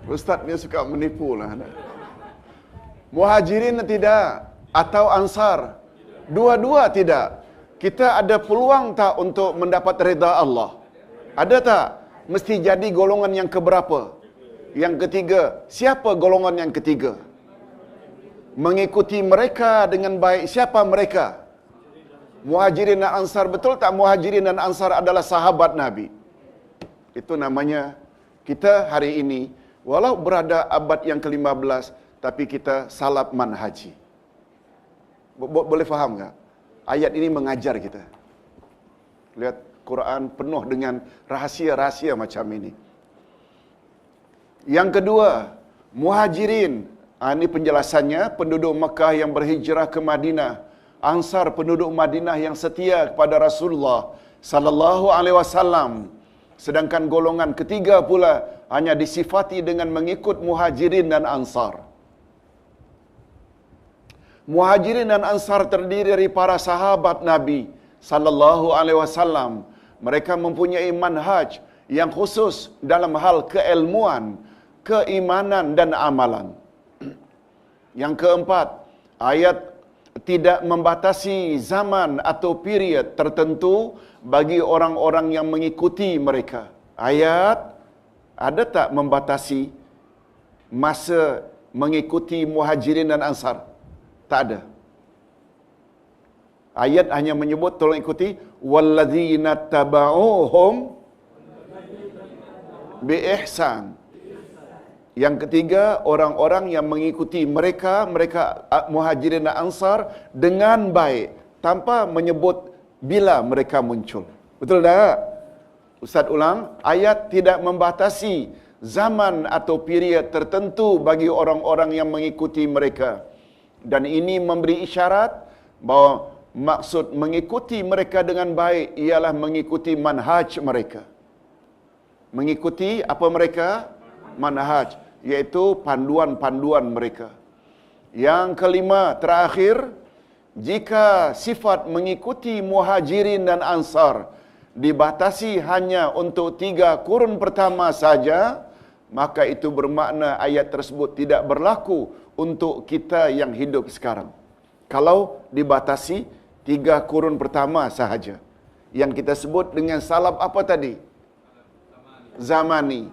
Ustaz ni suka menipu lah. Muhajirin tidak? Atau Ansar? Dua-dua tidak. Kita ada peluang tak untuk mendapat redha Allah? Ada tak? Mesti jadi golongan yang keberapa? Yang ketiga. Siapa golongan yang ketiga? Mengikuti mereka dengan baik. Siapa mereka? Muhajirin dan Ansar. Betul tak Muhajirin dan Ansar adalah sahabat Nabi? Itu namanya kita hari ini, walau berada abad yang ke-15, tapi kita salap manhaji. Boleh faham tak? Ayat ini mengajar kita. Lihat, Quran penuh dengan rahsia-rahsia macam ini. Yang kedua, Muhajirin. Ini penjelasannya, penduduk Mekah yang berhijrah ke Madinah. Ansar, penduduk Madinah yang setia kepada Rasulullah sallallahu alaihi wasallam. Sedangkan golongan ketiga pula hanya disifati dengan mengikut Muhajirin dan Ansar. Muhajirin dan Ansar terdiri dari para sahabat Nabi sallallahu alaihi wasallam. Mereka mempunyai manhaj yang khusus dalam hal keilmuan, keimanan dan amalan. Yang keempat, ayat tidak membatasi zaman atau period tertentu bagi orang-orang yang mengikuti mereka. Ayat ada tak membatasi masa mengikuti Muhajirin dan Ansar? Tak ada. Ayat hanya menyebut tolong ikuti walladzina tabauhum bi ihsan. Yang ketiga, orang-orang yang mengikuti mereka Muhajirin dan Ansar dengan baik tanpa menyebut bila mereka muncul. Betul tak? Ustaz ulang, ayat tidak membatasi zaman atau period tertentu bagi orang-orang yang mengikuti mereka. Dan ini memberi isyarat bahawa maksud mengikuti mereka dengan baik ialah mengikuti manhaj mereka. Mengikuti apa mereka? Manhaj, iaitu panduan-panduan mereka. Yang kelima, terakhir, jika sifat mengikuti Muhajirin dan Ansar dibatasi hanya untuk 3 kurun pertama saja, maka itu bermakna ayat tersebut tidak berlaku untuk kita yang hidup sekarang. Kalau dibatasi 3 kurun pertama sahaja, yang kita sebut dengan salaf apa tadi? zamani.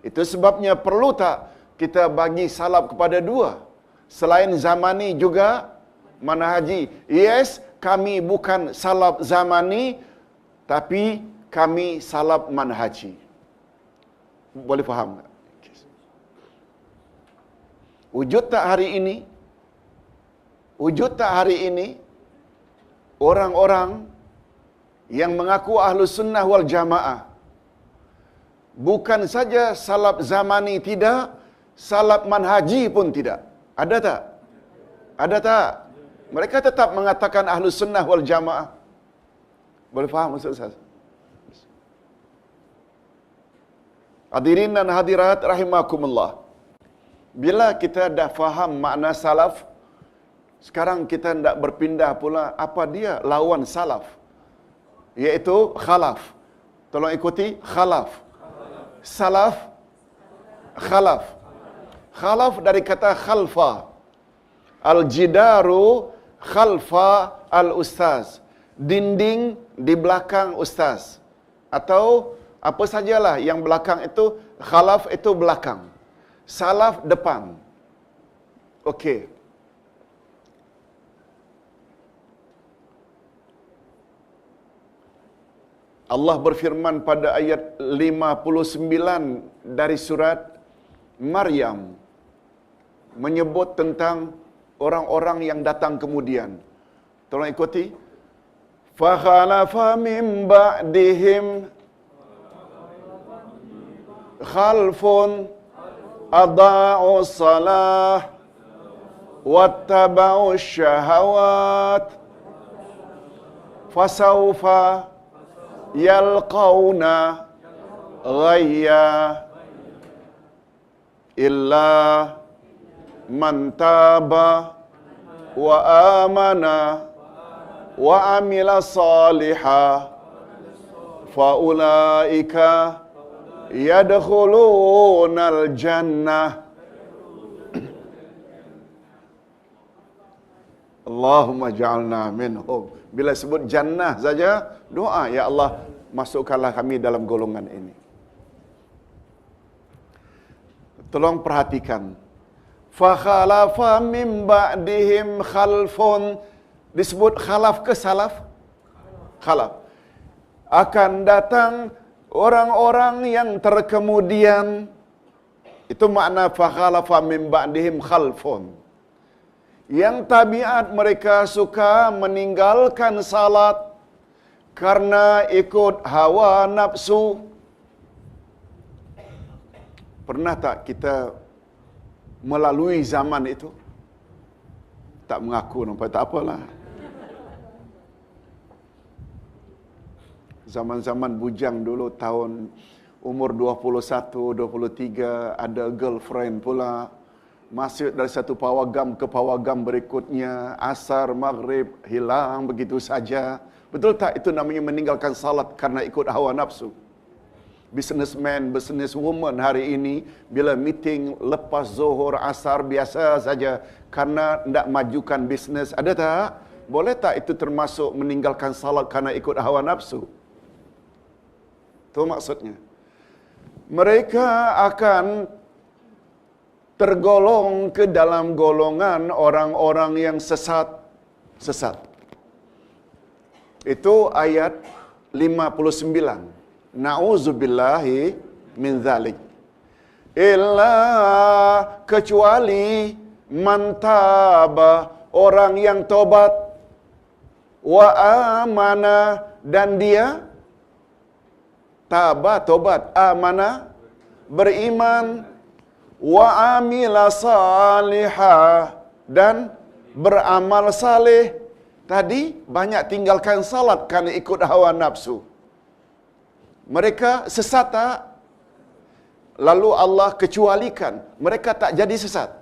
Itu sebabnya perlu tak kita bagi salaf kepada dua. Selain zamani juga manhaji. Yes, kami bukan salaf zamani, tapi kami salaf manhaji. Boleh faham tak? Wujud tak hari ini? Wujud tak hari ini orang-orang yang mengaku Ahlus Sunnah wal Jamaah bukan saja salaf zamani tidak, salaf manhaji pun tidak. Ada tak? Ada tak? Mereka tetap mengatakan Ahlus Sunnah wal Jamaah. Boleh faham maksud saya? Hadirin dan hadirat rahimakumullah. Bila kita dah faham makna salaf, sekarang kita hendak berpindah pula apa dia lawan salaf, iaitu khalaf. Tolong ikuti khalaf. Salaf, khalaf. Khalaf dari kata khalfa. Al-jidaru khalfa al-ustaz. Dinding di belakang ustaz. Atau apa sajalah yang belakang itu, khalaf itu belakang. Salaf depan. Okey. Allah berfirman pada ayat 59 dari surat Maryam menyebut tentang orang-orang yang datang kemudian. Tolong ikuti. Fa khalafa min ba'dihim khalfun adha'u salah wattaba'u syahawat fasawfa yalqawna ghayya illa man taba wa amana wa amila salihah fa ulaika yadkhulunal jannah. Allahumma ja'alna minhum. Bila sebut jannah saja, doa, ya Allah, masukkanlah kami dalam golongan ini. Tolong perhatikan. Fa khalafa min ba'dihim khalfun. Disebut khalaf ke salaf? Khalaf. Akan datang orang-orang yang terkemudian. Itu makna fa khalafa min ba'dihim khalfun. Yang tabiat mereka suka meninggalkan salat karena ikut hawa nafsu. Pernah tak kita melalui zaman itu? Tak mengaku nampak, tak apalah. Zaman-zaman bujang dulu, tahun umur 21, 23, ada girlfriend pula. Masuk dari satu pawagam ke pawagam berikutnya, asar, maghrib, hilang begitu saja. Betul tak itu namanya meninggalkan salat karena ikut hawa nafsu? Businessman, businesswoman hari ini, bila meeting lepas zuhur, asar, biasa saja karena tidak majukan bisnes. Ada tak? Boleh tak itu termasuk meninggalkan salat karena ikut hawa nafsu? Itu maksudnya. Mereka akan tergolong ke dalam golongan orang-orang yang sesat. Itu ayat 59. Na'udzubillahi min dzalik. Illa kecuali man taba, orang yang tobat, wa amana, dan dia taba, tobat, amana, beriman, wa amila salihah, dan beramal saleh. Tadi banyak tinggalkan salat kerana ikut hawa nafsu. Mereka sesat tak? Lalu Allah kecualikan, mereka tak jadi sesat.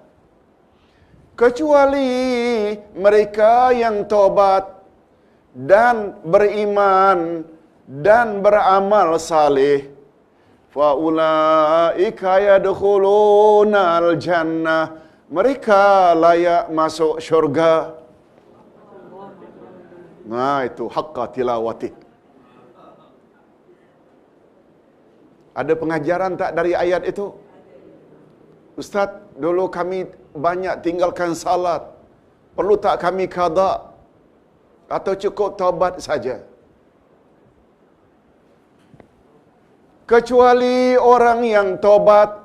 Kecuali mereka yang tobat dan beriman dan beramal saleh. Fa ulaika yadkhulunal jannah. Mereka layak masuk syurga. Nah, itu haqqa tilawati. Ada pengajaran tak dari ayat itu? Ustaz, dulu kami banyak tinggalkan salat. Perlu tak kami qada? Atau cukup taubat saja? Kecuali orang yang taubat.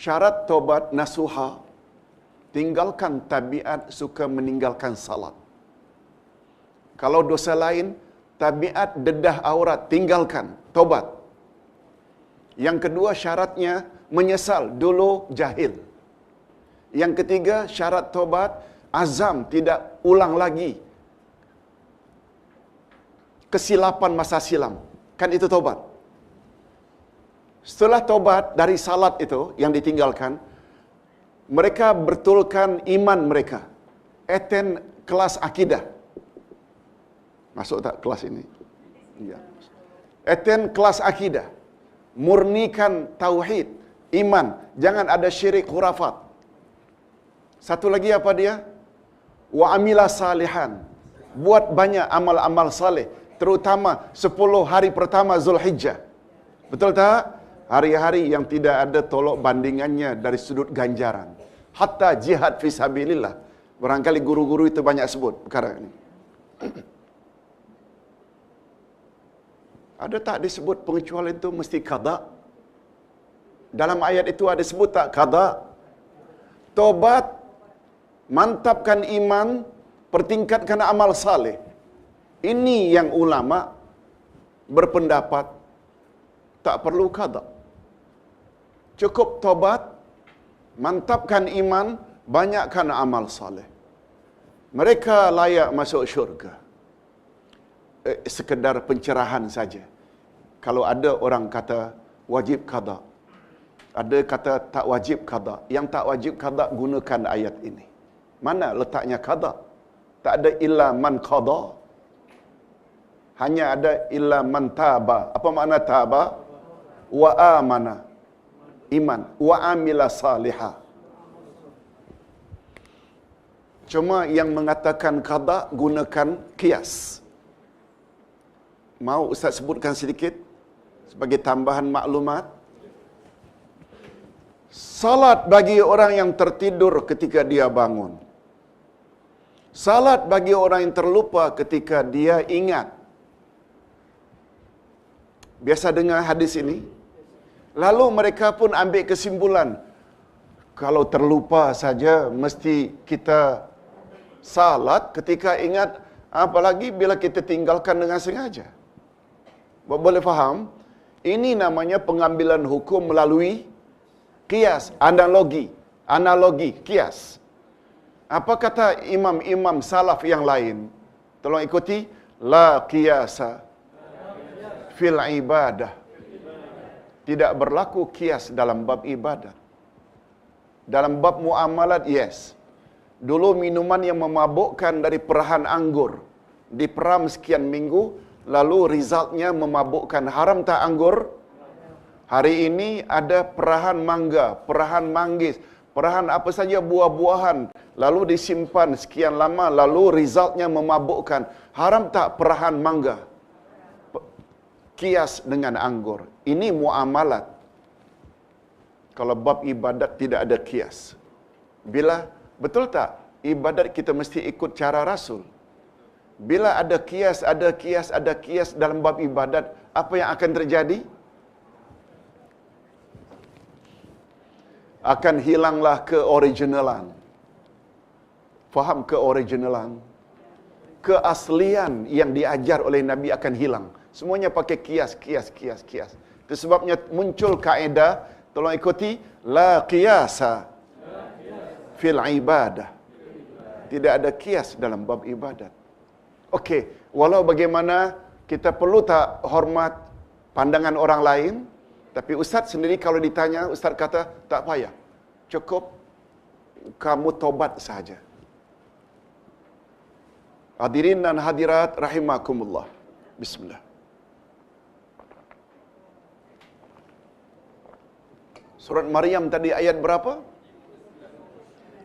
Syarat taubat nasuha. Tinggalkan tabiat suka meninggalkan salat. Kalau dosa lain, tabiat dedah aurat, tinggalkan, taubat. Yang kedua syaratnya menyesal, dulu jahil. Yang ketiga syarat taubat, azam tidak ulang lagi kesilapan masa silam. Kan itu taubat. Setelah taubat dari salat itu yang ditinggalkan, mereka betulkan iman mereka. Attend kelas akidah. Masuk tak kelas ini? Ya. Attend kelas akidah. Murnikan tauhid, iman. Jangan ada syirik khurafat. Satu lagi apa dia? Wa amila salihan. Buat banyak amal-amal saleh. Terutama 10 hari pertama Zulhijjah. Betul tak? Hari-hari yang tidak ada tolok bandingannya dari sudut ganjaran. Hatta jihad fisabilillah. Barangkali guru-guru itu banyak sebut perkara ini. Ada tak disebut pengecualian itu mesti qada? Dalam ayat itu ada sebut tak qada? Tobat, mantapkan iman, pertingkatkan amal saleh. Ini yang ulama berpendapat tak perlu qada. Cukup tobat, mantapkan iman, banyakkan amal saleh. Mereka layak masuk syurga. Sekedar pencerahan saja. Kalau ada orang kata wajib qada, ada kata tak wajib qada. Yang tak wajib qada gunakan ayat ini. Mana letaknya qada? Tak ada illa man qada. Hanya ada illa man taba. Apa makna taba? Wa amana. Iman. Wa amila salihah. Cuma yang mengatakan qada gunakan qiyas. Mau Ustaz sebutkan sedikit sebagai tambahan maklumat. Salat bagi orang yang tertidur ketika dia bangun. Salat bagi orang yang terlupa ketika dia ingat. Biasa dengar hadis ini. Lalu mereka pun ambil kesimpulan, kalau terlupa saja mesti kita salat ketika ingat, apalagi bila kita tinggalkan dengan sengaja. Boleh faham? Ini namanya pengambilan hukum melalui qiyas, analogi, qiyas. Apa kata imam-imam salaf yang lain? Tolong ikuti. La qiyasa fil ibadah. Tidak berlaku qiyas dalam bab ibadat. Dalam bab muamalat, yes. Dulu minuman yang memabukkan dari perahan anggur diperam sekian minggu, lalu resultnya memabukkan. Haram tak anggur? Hari ini ada perahan mangga, perahan manggis, perahan apa saja buah-buahan, lalu disimpan sekian lama, lalu resultnya memabukkan. Haram tak perahan mangga? Kias dengan anggur. Ini muamalat. Kalau bab ibadat tidak ada kias. Bila, betul tak? Ibadat kita mesti ikut cara Rasul. Bila ada kias dalam bab ibadat, apa yang akan terjadi? Akan hilanglah keoriginalan. Faham keoriginalan? Keaslian yang diajar oleh Nabi akan hilang. Semuanya pakai kias. Itu sebabnya muncul kaedah, tolong ikuti, la qiyasa fil ibadah. Tidak ada kias dalam bab ibadat. Okey, walau bagaimana kita perlu tak hormat pandangan orang lain, tapi Ustaz sendiri kalau ditanya, Ustaz kata, tak payah. Cukup kamu tobat saja. Hadirin dan hadirat rahimakumullah. Bismillah. Surat Maryam tadi ayat berapa?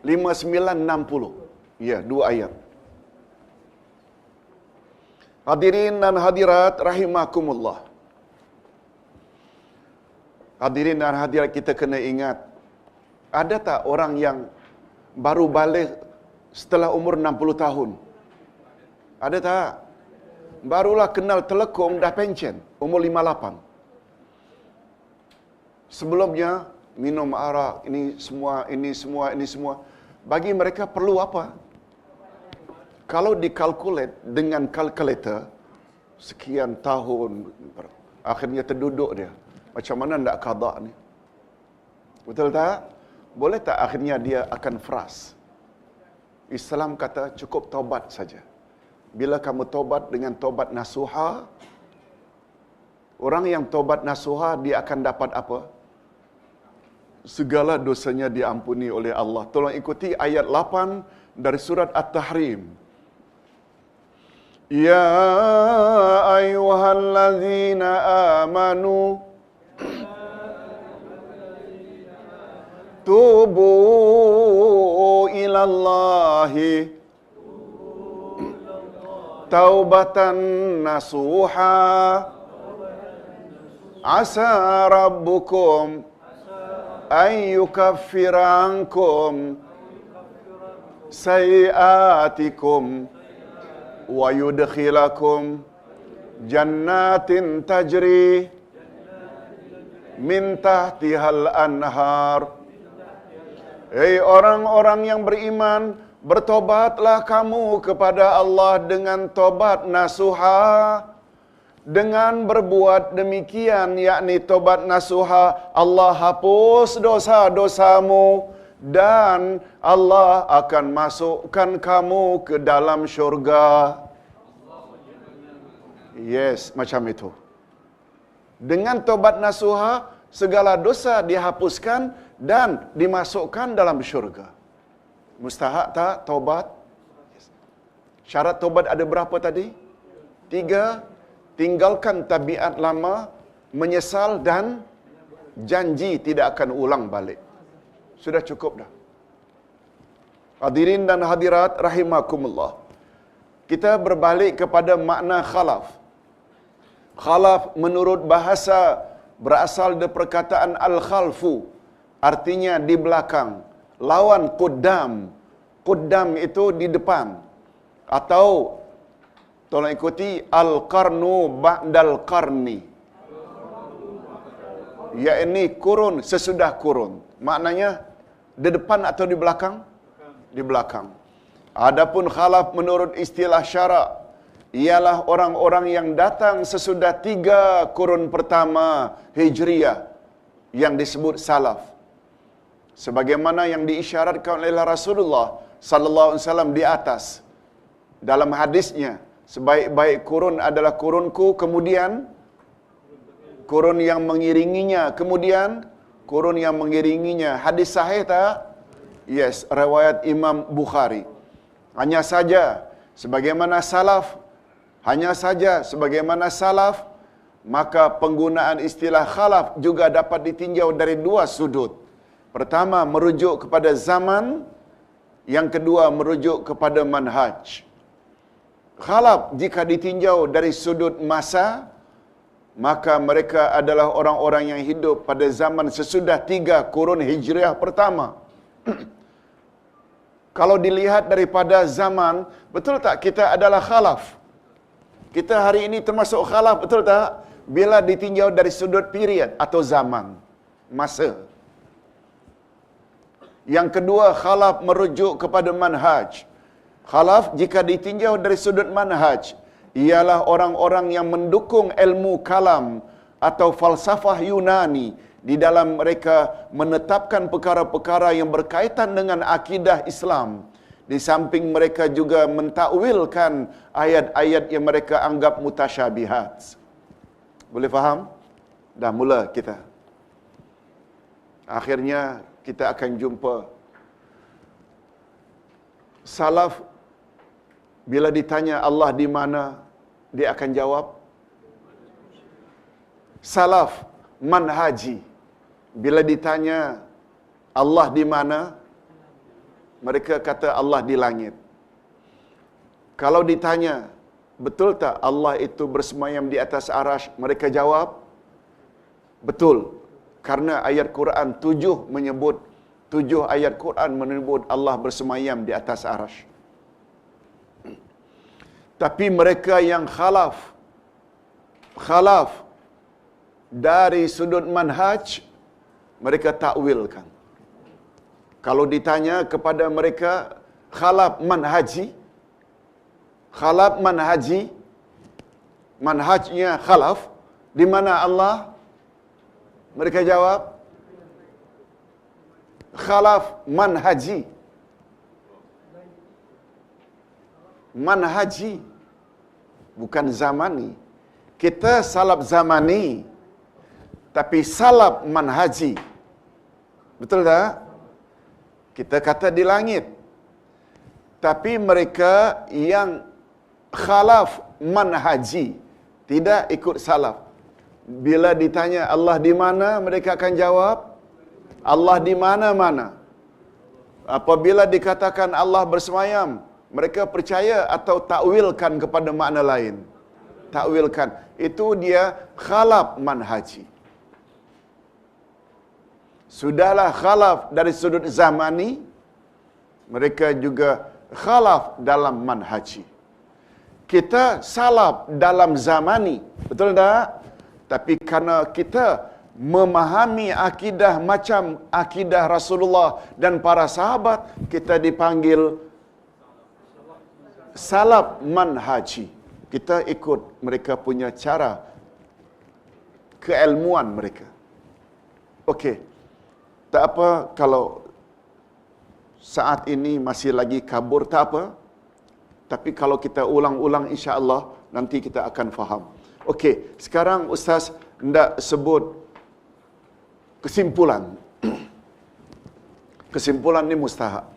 59-60. Ya, 2 ayat. Hadirin dan hadirat rahimakumullah. Hadirin dan hadirat, kita kena ingat, ada tak orang yang baru balik setelah umur 60 tahun? Ada tak? Barulah kenal telekong dah pencen, umur 58. Sebelumnya minum arak, ini semua. Bagi mereka perlu apa? Kalau dikalkulat dengan kalkulator, sekian tahun, akhirnya terduduk dia. Macam mana nak qada ni? Betul tak? Boleh tak akhirnya dia akan fras? Islam kata cukup taubat saja. Bila kamu taubat dengan taubat nasuha, orang yang taubat nasuha, dia akan dapat apa? Segala dosanya diampuni oleh Allah. Tolong ikuti ayat 8 dari surat At-Tahrim. Ya ayyuhallazina amanu tubu ilallahi taubatan nasuha asa rabbukum ayyukaffira ankum sayiatikum wa yudkhilakum jannatin tajri min tahtihal anhar. Hei orang-orang yang beriman, bertobatlah kamu kepada Allah dengan tobat nasuha. Dengan berbuat demikian, yakni tobat nasuha, Allah hapus dosa-dosamu dan Allah akan masukkan kamu ke dalam syurga. Yes, macam itu. Dengan tobat nasuha, segala dosa dihapuskan dan dimasukkan dalam syurga. Mustahak tak taubat? Syarat taubat ada berapa tadi? 3. Tinggalkan tabiat lama, menyesal dan janji tidak akan ulang balik. Sudah cukup dah. Hadirin dan hadirat rahimakumullah. Kita berbalik kepada makna khalaf. Khalaf menurut bahasa berasal dari perkataan al-khalfu. Artinya di belakang. Lawan quddam. Quddam itu di depan. Atau tolong ikuti al-qarnu ba'dal qarni. Yakni kurun sesudah kurun. Maknanya di depan atau di belakang? Di belakang. Adapun khalaf menurut istilah syarak ialah orang-orang yang datang sesudah 3 kurun pertama Hijriyah yang disebut salaf. Sebagaimana yang diisyaratkan oleh Rasulullah sallallahu alaihi wasallam di atas dalam hadisnya, sebaik-baik kurun adalah kurunku, kemudian kurun yang mengiringinya, kemudian kurun yang mengiringinya. Hadis sahih tak? Yes, riwayat Imam Bukhari. Hanya saja sebagaimana salaf, maka penggunaan istilah khalaf juga dapat ditinjau dari 2 sudut. Pertama, merujuk kepada zaman. Yang kedua, merujuk kepada manhaj. Khalaf jika ditinjau dari sudut masa, maka mereka adalah orang-orang yang hidup pada zaman sesudah 3 kurun Hijriah pertama. Kalau dilihat daripada zaman, betul tak kita adalah khalaf? Kita hari ini termasuk khalaf, betul tak? Bila ditinjau dari sudut period atau zaman, masa. Yang kedua, khalaf merujuk kepada manhaj. Khalaf jika ditinjau dari sudut manhaj, ialah orang-orang yang mendukung ilmu kalam atau falsafah Yunani di dalam mereka menetapkan perkara-perkara yang berkaitan dengan akidah Islam. Di samping mereka juga mentakwilkan ayat-ayat yang mereka anggap mutasyabihat. Boleh faham? Dah mula kita. Akhirnya kita akan jumpa salaf. Bila ditanya Allah di mana, dia akan jawab salaf manhaji. Bila ditanya Allah di mana, mereka kata Allah di langit. Kalau ditanya betul tak Allah itu bersemayam di atas arasy, mereka jawab betul. Karena ayat Quran 7 ayat Quran menyebut Allah bersemayam di atas arasy. Tapi mereka yang khalaf dari sudut manhaj, mereka takwilkan. Kalau ditanya kepada mereka khalaf manhaji, manhajnya khalaf, di mana Allah? Mereka jawab khalaf manhaji, bukan zamani. Kita salaf zamani, tapi salaf manhaji. Betul tak? Kita kata di langit. Tapi mereka yang khalaf manhaji, tidak ikut salaf. Bila ditanya Allah di mana, mereka akan jawab Allah di mana-mana. Apabila dikatakan Allah bersemayam, mereka percaya atau takwilkan kepada makna lain. Takwilkan. Itu dia khalaf manhaji. Sudahlah khalaf dari sudut zamani, mereka juga khalaf dalam manhaji. Kita salaf dalam zamani, betul tak? Tapi karena kita memahami akidah macam akidah Rasulullah dan para sahabat, kita dipanggil salaf manhaji. Kita ikut mereka punya cara, keilmuan mereka. Okey. Tak apa kalau saat ini masih lagi kabur, tak apa. Tapi kalau kita ulang-ulang, insya-Allah nanti kita akan faham. Okey, sekarang Ustaz hendak sebut kesimpulan. Kesimpulan ni mustahak.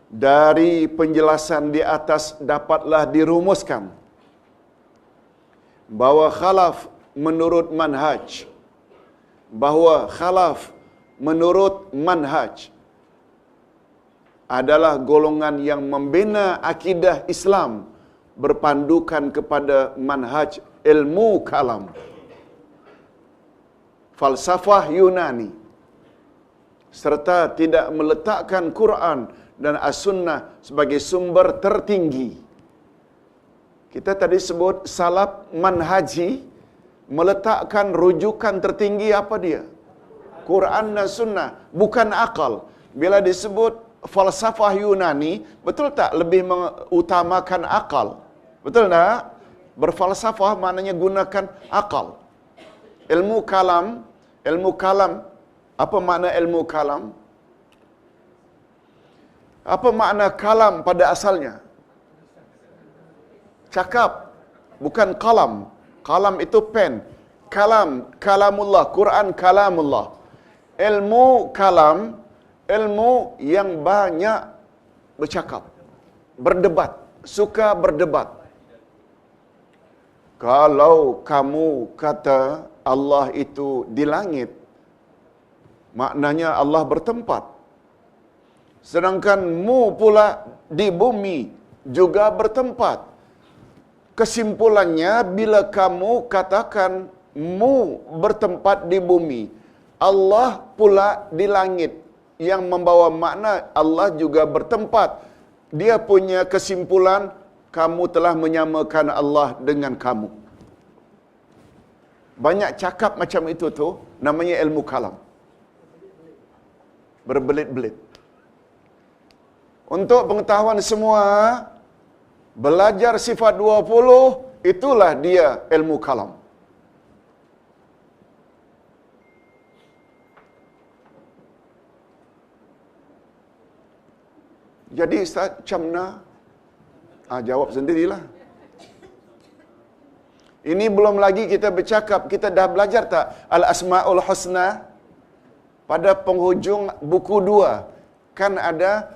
Dari penjelasan di atas dapatlah dirumuskan bahawa khalaf menurut manhaj, bahawa khalaf menurut manhaj adalah golongan yang membina akidah Islam berpandukan kepada manhaj ilmu kalam, falsafah Yunani, serta tidak meletakkan Quran dan As-Sunnah sebagai sumber tertinggi. Kita tadi sebut salaf manhaji meletakkan rujukan tertinggi apa dia? Quran dan Sunnah, bukan akal. Bila disebut falsafah Yunani, betul tak lebih mengutamakan akal? Betul tak? Berfalsafah maknanya gunakan akal. Ilmu kalam, apa makna ilmu kalam? Apa makna kalam pada asalnya? Cakap, bukan kalam. Kalam itu pen. Kalamullah, Quran kalamullah. Ilmu kalam, ilmu yang banyak bercakap, berdebat, suka berdebat. Kalau kamu kata Allah itu di langit, maknanya Allah bertempat. Sedangkan mu pula di bumi juga bertempat. Kesimpulannya, bila kamu katakan mu bertempat di bumi, Allah pula di langit, yang membawa makna Allah juga bertempat, dia punya kesimpulan, kamu telah menyamakan Allah dengan kamu. Banyak cakap macam itu tu namanya ilmu kalam. Berbelit-belit. Untuk pengetahuan semua, belajar sifat 20, itulah dia ilmu kalam. Jadi Ustaz, macam mana? Jawab sendirilah. Ini belum lagi kita bercakap, kita dah belajar tak Al-Asma'ul Husna? Pada penghujung buku 2, kan ada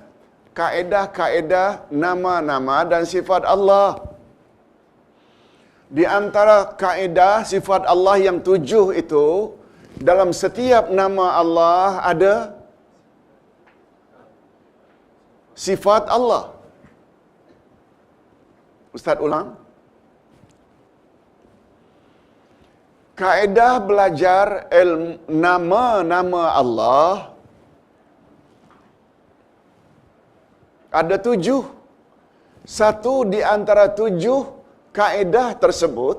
kaedah-kaedah nama-nama dan sifat Allah. Di antara kaedah sifat Allah yang 7 itu, dalam setiap nama Allah ada sifat Allah. Ustaz ulang. Kaedah belajar nama-nama Allah ada 7. Satu di antara 7 kaedah tersebut,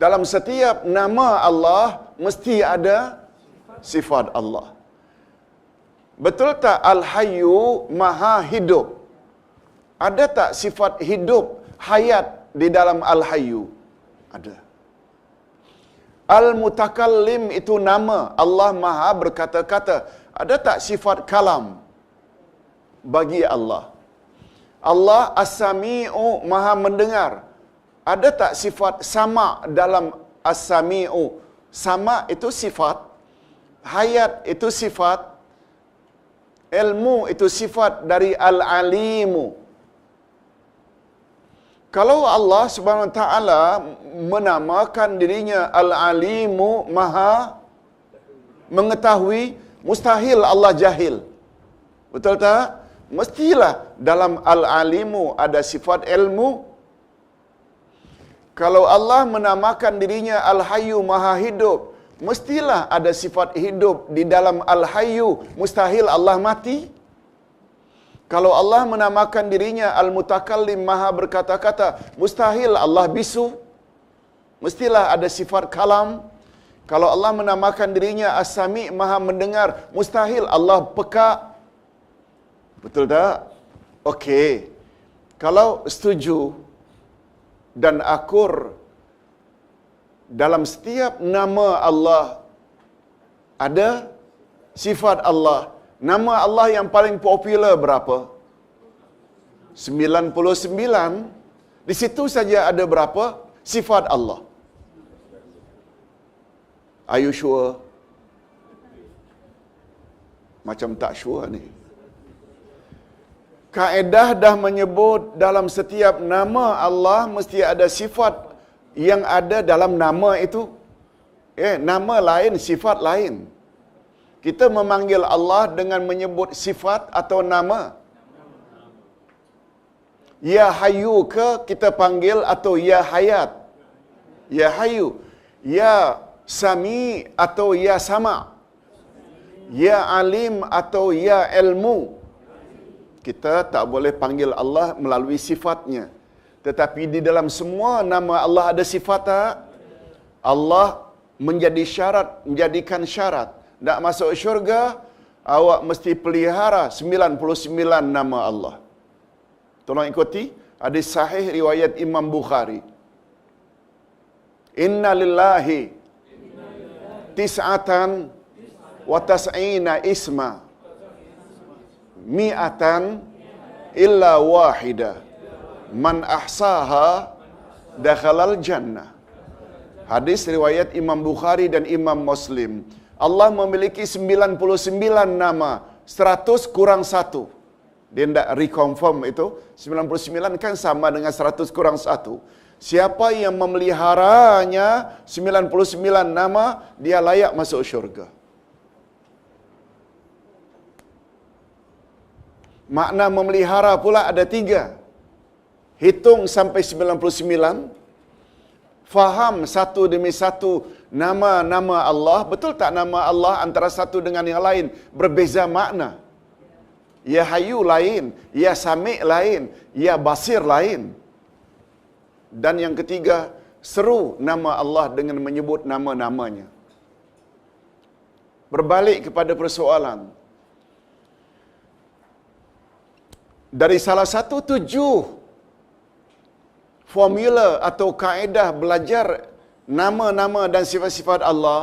dalam setiap nama Allah mesti ada sifat Allah. Betul tak Al-Hayyu Maha Hidup? Ada tak sifat hidup, hayat di dalam Al-Hayyu? Ada. Al-Mutakallim itu nama, Allah Maha berkata-kata. Ada tak sifat kalam bagi Allah? Allah As-Sami'u Maha mendengar. Ada tak sifat sama dalam As-Sami'u? Sama itu sifat, hayat itu sifat, ilmu itu sifat dari Al-Alimu. Kalau Allah Subhanahu Wa Taala menamakan dirinya Al-Alimu, Maha mengetahui, mustahil Allah jahil. Betul tak? Mestilah dalam Al-Alimu ada sifat ilmu. Kalau Allah menamakan dirinya Al-Hayyu Maha Hidup, mestilah ada sifat hidup di dalam Al-Hayyu. Mustahil Allah mati. Kalau Allah menamakan dirinya Al-Mutakallim Maha berkata-kata, mustahil Allah bisu. Mestilah ada sifat kalam. Kalau Allah menamakan dirinya As-Sami' Maha mendengar, mustahil Allah pekak. Betul tak? Okey. Kalau setuju dan akur dalam setiap nama Allah ada sifat Allah. Nama Allah yang paling popular berapa? 99. Di situ saja ada berapa sifat Allah? Are you sure? Macam tak sure ni. Kaedah dah menyebut dalam setiap nama Allah mesti ada sifat yang ada dalam nama itu. Nama lain, sifat lain. Kita memanggil Allah dengan menyebut sifat atau nama. Ya Hayyu ke kita panggil atau Ya Hayat? Ya Hayyu. Ya Sami atau Ya Sama? Ya Alim atau Ya Ilmu? Kita tak boleh panggil Allah melalui sifatnya. Tetapi di dalam semua nama Allah ada sifat tak? Allah menjadi syarat, menjadikan syarat. Nak masuk syurga, awak mesti pelihara 99 nama Allah. Tolong ikuti. Hadis sahih riwayat Imam Bukhari. Inna lillahi tis'atan wa tas'ina isma mi'atan illa wahida man ahsaha dakhalal jannah. Hadis riwayat Imam Bukhari dan Imam Muslim. Allah memiliki 99 nama, 100 kurang 1. Dia tidak reconfirm itu. 99 kan sama dengan 100 kurang 1. Siapa yang memeliharanya 99 nama, dia layak masuk syurga. Makna memelihara pula ada 3. Hitung sampai 99. Faham satu demi satu nama-nama Allah. Betul tak nama Allah antara satu dengan yang lain berbeza makna? Ya Hayyu lain, Ya Sami' lain, Ya Basir lain. Dan yang ketiga, seru nama Allah dengan menyebut nama-namanya. Berbalik kepada persoalan. Dari salah satu 7 formula atau kaedah belajar nama-nama dan sifat-sifat Allah,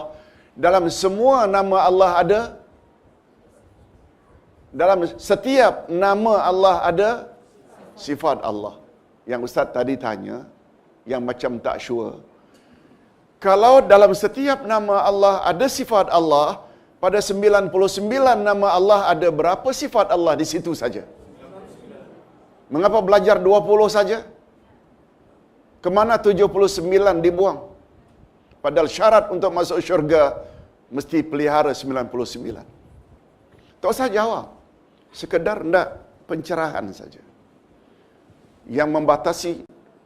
dalam semua nama Allah ada, dalam setiap nama Allah ada sifat Allah. Yang Ustaz tadi tanya, yang macam tak sure. Kalau dalam setiap nama Allah ada sifat Allah, pada 99 nama Allah ada berapa sifat Allah di situ saja? Mengapa belajar 20 saja? Kemana 79 dibuang? Padahal syarat untuk masuk syurga mesti pelihara 99. Tak usah jawab. Sekedar nak pencerahan saja. Yang membatasi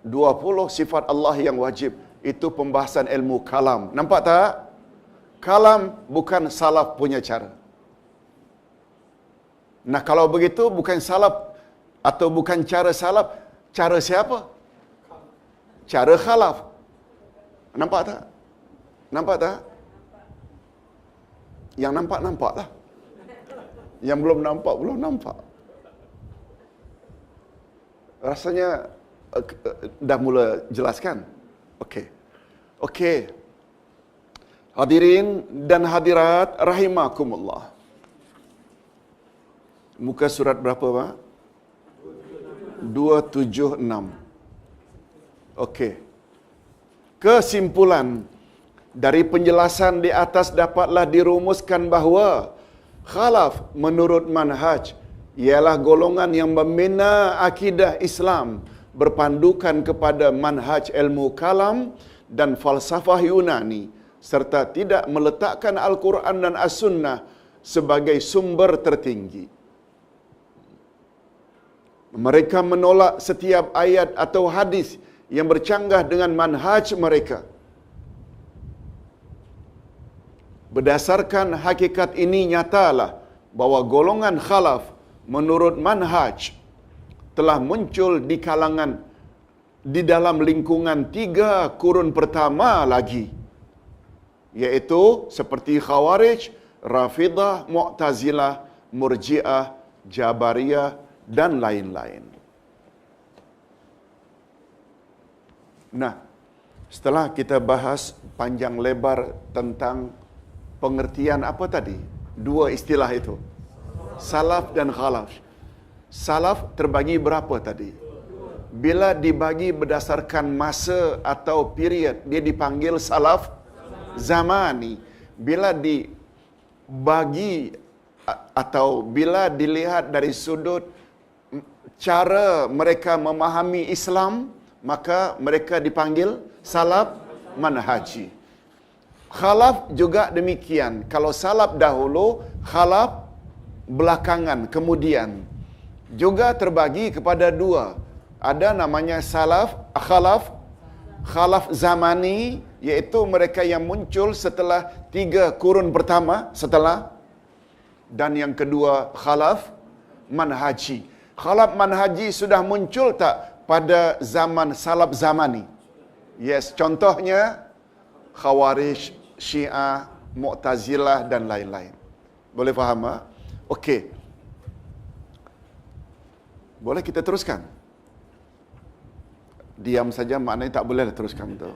20 sifat Allah yang wajib Itu pembahasan ilmu kalam. Nampak tak? Kalam bukan salaf punya cara. Nah, kalau begitu bukan salaf atau bukan cara salaf, cara siapa? Cara khalaf. Nampak tak? Nampak tak? Yang nampak lah. Yang belum nampak. Rasanya dah mula jelaskan. Okey. Hadirin dan hadirat rahimakumullah. Muka surat berapa, Pak? 276. Okey. Kesimpulan dari penjelasan di atas dapatlah dirumuskan bahawa khalaf menurut manhaj ialah golongan yang membina akidah Islam berpandukan kepada manhaj ilmu kalam dan falsafah Yunani serta tidak meletakkan Al-Quran dan As-Sunnah sebagai sumber tertinggi. Mereka menolak setiap ayat atau hadis yang bercanggah dengan manhaj mereka. Berdasarkan hakikat ini nyatalah bahawa golongan khalaf menurut manhaj telah muncul di dalam lingkungan 3 kurun pertama lagi, iaitu seperti Khawarij, Rafidah, Mu'tazilah, Murji'ah, Jabariyah dan lain-lain. Nah, setelah kita bahas panjang lebar tentang pengertian apa tadi? 2 istilah itu. Salaf dan khalaf. Salaf terbagi berapa tadi? Bila dibagi berdasarkan masa atau period, dia dipanggil salaf zamani. Bila dibagi atau bila dilihat dari sudut cara mereka memahami Islam, maka mereka dipanggil salaf manhaji. Khalaf juga demikian. Kalau salaf dahulu, khalaf belakangan, kemudian. Juga terbagi kepada 2. Ada namanya salaf, khalaf zamani, iaitu mereka yang muncul setelah 3 kurun pertama setelah, dan yang kedua khalaf manhaji. Khalaf manhaji sudah muncul tak pada zaman salaf zamani? Yes, contohnya Khawarij, Syiah, Mu'tazilah dan lain-lain. Boleh faham? Okey. Boleh kita teruskan? Diam saja maknanya tak boleh teruskan tu.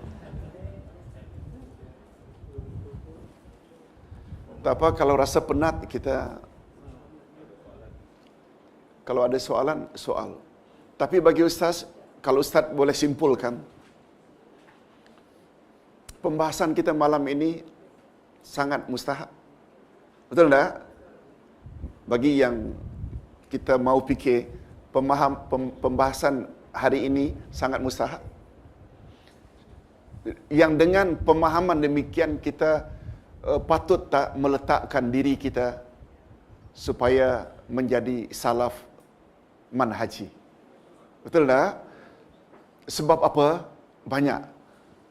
Tak apa, kalau rasa penat kita, kalau ada soalan, soal. Tapi bagi Ustaz, kalau Ustaz boleh simpulkan, pembahasan kita malam ini sangat mustahab. Betul tak? Bagi yang kita mau fikir, pembahasan hari ini sangat mustahab. Yang dengan pemahaman demikian kita patut tak meletakkan diri kita supaya menjadi salaf manhaji. Betul tak? Sebab apa? Banyak.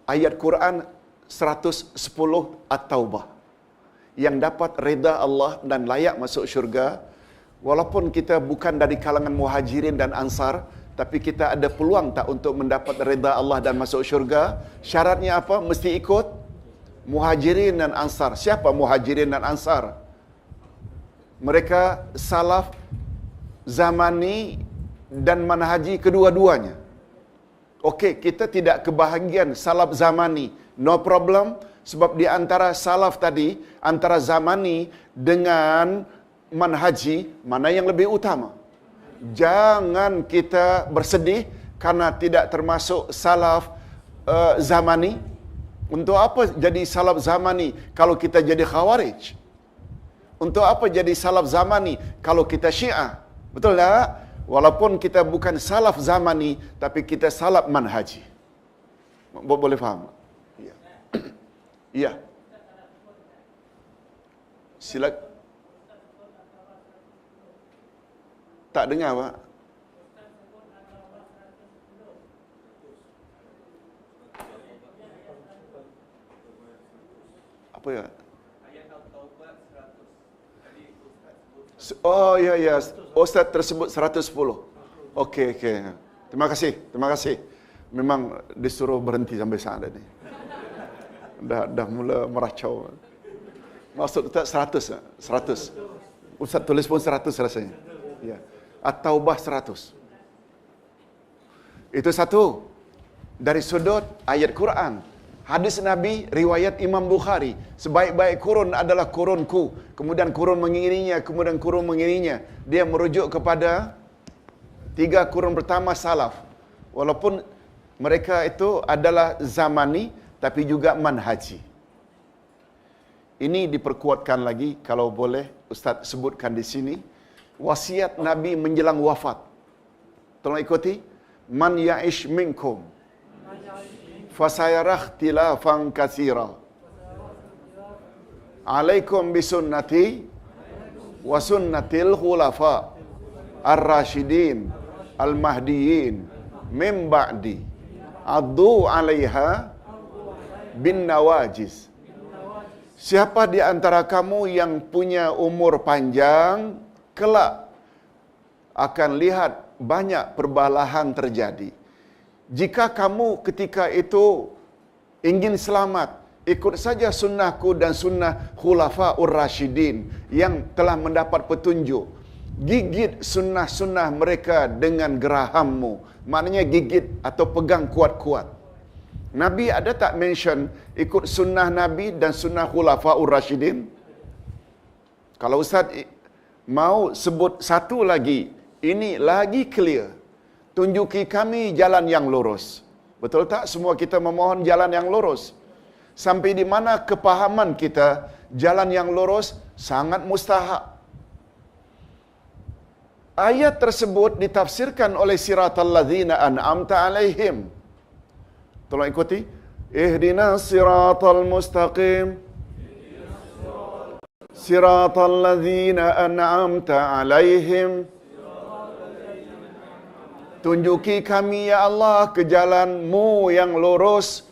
Ayat Quran 110 At-Taubah yang dapat reda Allah dan layak masuk syurga. Walaupun kita bukan dari kalangan muhajirin dan ansar, tapi kita ada peluang tak untuk mendapat reda Allah dan masuk syurga? Syaratnya apa? Mesti ikut muhajirin dan ansar. Siapa muhajirin dan ansar? Mereka salaf zamani dan manhaji kedua-duanya. Okey, kita tidak kebahagiaan salaf zamani, no problem, sebab di antara salaf tadi, antara zamani dengan manhaji, mana yang lebih utama? Jangan kita bersedih karena tidak termasuk salaf zamani. Untuk apa jadi salaf zamani kalau kita jadi Khawarij? Untuk apa jadi salaf zamani kalau kita Syiah? Betul tak? Walaupun kita bukan salaf zamani, tapi kita salaf manhaji. Boleh faham? Ya. Ya. Silakan. Tak dengar, Pak. Apa ya? Oh ya ya, Ustaz tersebut 110. Okey okey. Terima kasih, terima kasih. Memang disuruh berhenti sampai sana ni. Dah mula meracau. Maksud Ustaz 100. 100. Ustaz tulis pun 100 rasanya. Ya. At-Taubah 100. Itu satu. Dari sudut ayat Quran. Hadis Nabi, riwayat Imam Bukhari. Sebaik-baik kurun adalah kurunku. Kemudian kurun mengirinya, kemudian kurun mengirinya. Dia merujuk kepada 3 kurun pertama salaf. Walaupun mereka itu adalah zamani, tapi juga manhaji. Ini diperkuatkan lagi, kalau boleh Ustaz sebutkan di sini. Wasiat Nabi menjelang wafat. Tolong ikuti. Man ya'ish minkum fasayarah ikhtilafan katsira. Alaikum bisunnati wa sunnatil khulafa ar-rasyidin al-mahdiyyin min ba'di. Addu 'alaiha bin nawajiz. Siapa di antara kamu yang punya umur panjang, kelak akan lihat banyak perbalahan terjadi. Jika kamu ketika itu ingin selamat, ikut saja sunnahku dan sunnah khulafa'ur rasyidin yang telah mendapat petunjuk. Gigit sunnah-sunnah mereka dengan gerahammu. Maknanya gigit atau pegang kuat-kuat. Nabi ada tak mention ikut sunnah Nabi dan sunnah khulafa'ur rasyidin? Kalau Ustaz mau sebut satu lagi, ini lagi clear. Tunjuki kami jalan yang lurus. Betul tak? Semua kita memohon jalan yang lurus. Sampai di mana kepahaman kita jalan yang lurus sangat mustahak. Ayat tersebut ditafsirkan oleh siratal ladzina an'amta alaihim. Tolong ikuti. Ihdinas siratal mustaqim. Siratal ladzina an'amta alaihim. Tunjuki kami ya Allah ke jalan-Mu yang lurus,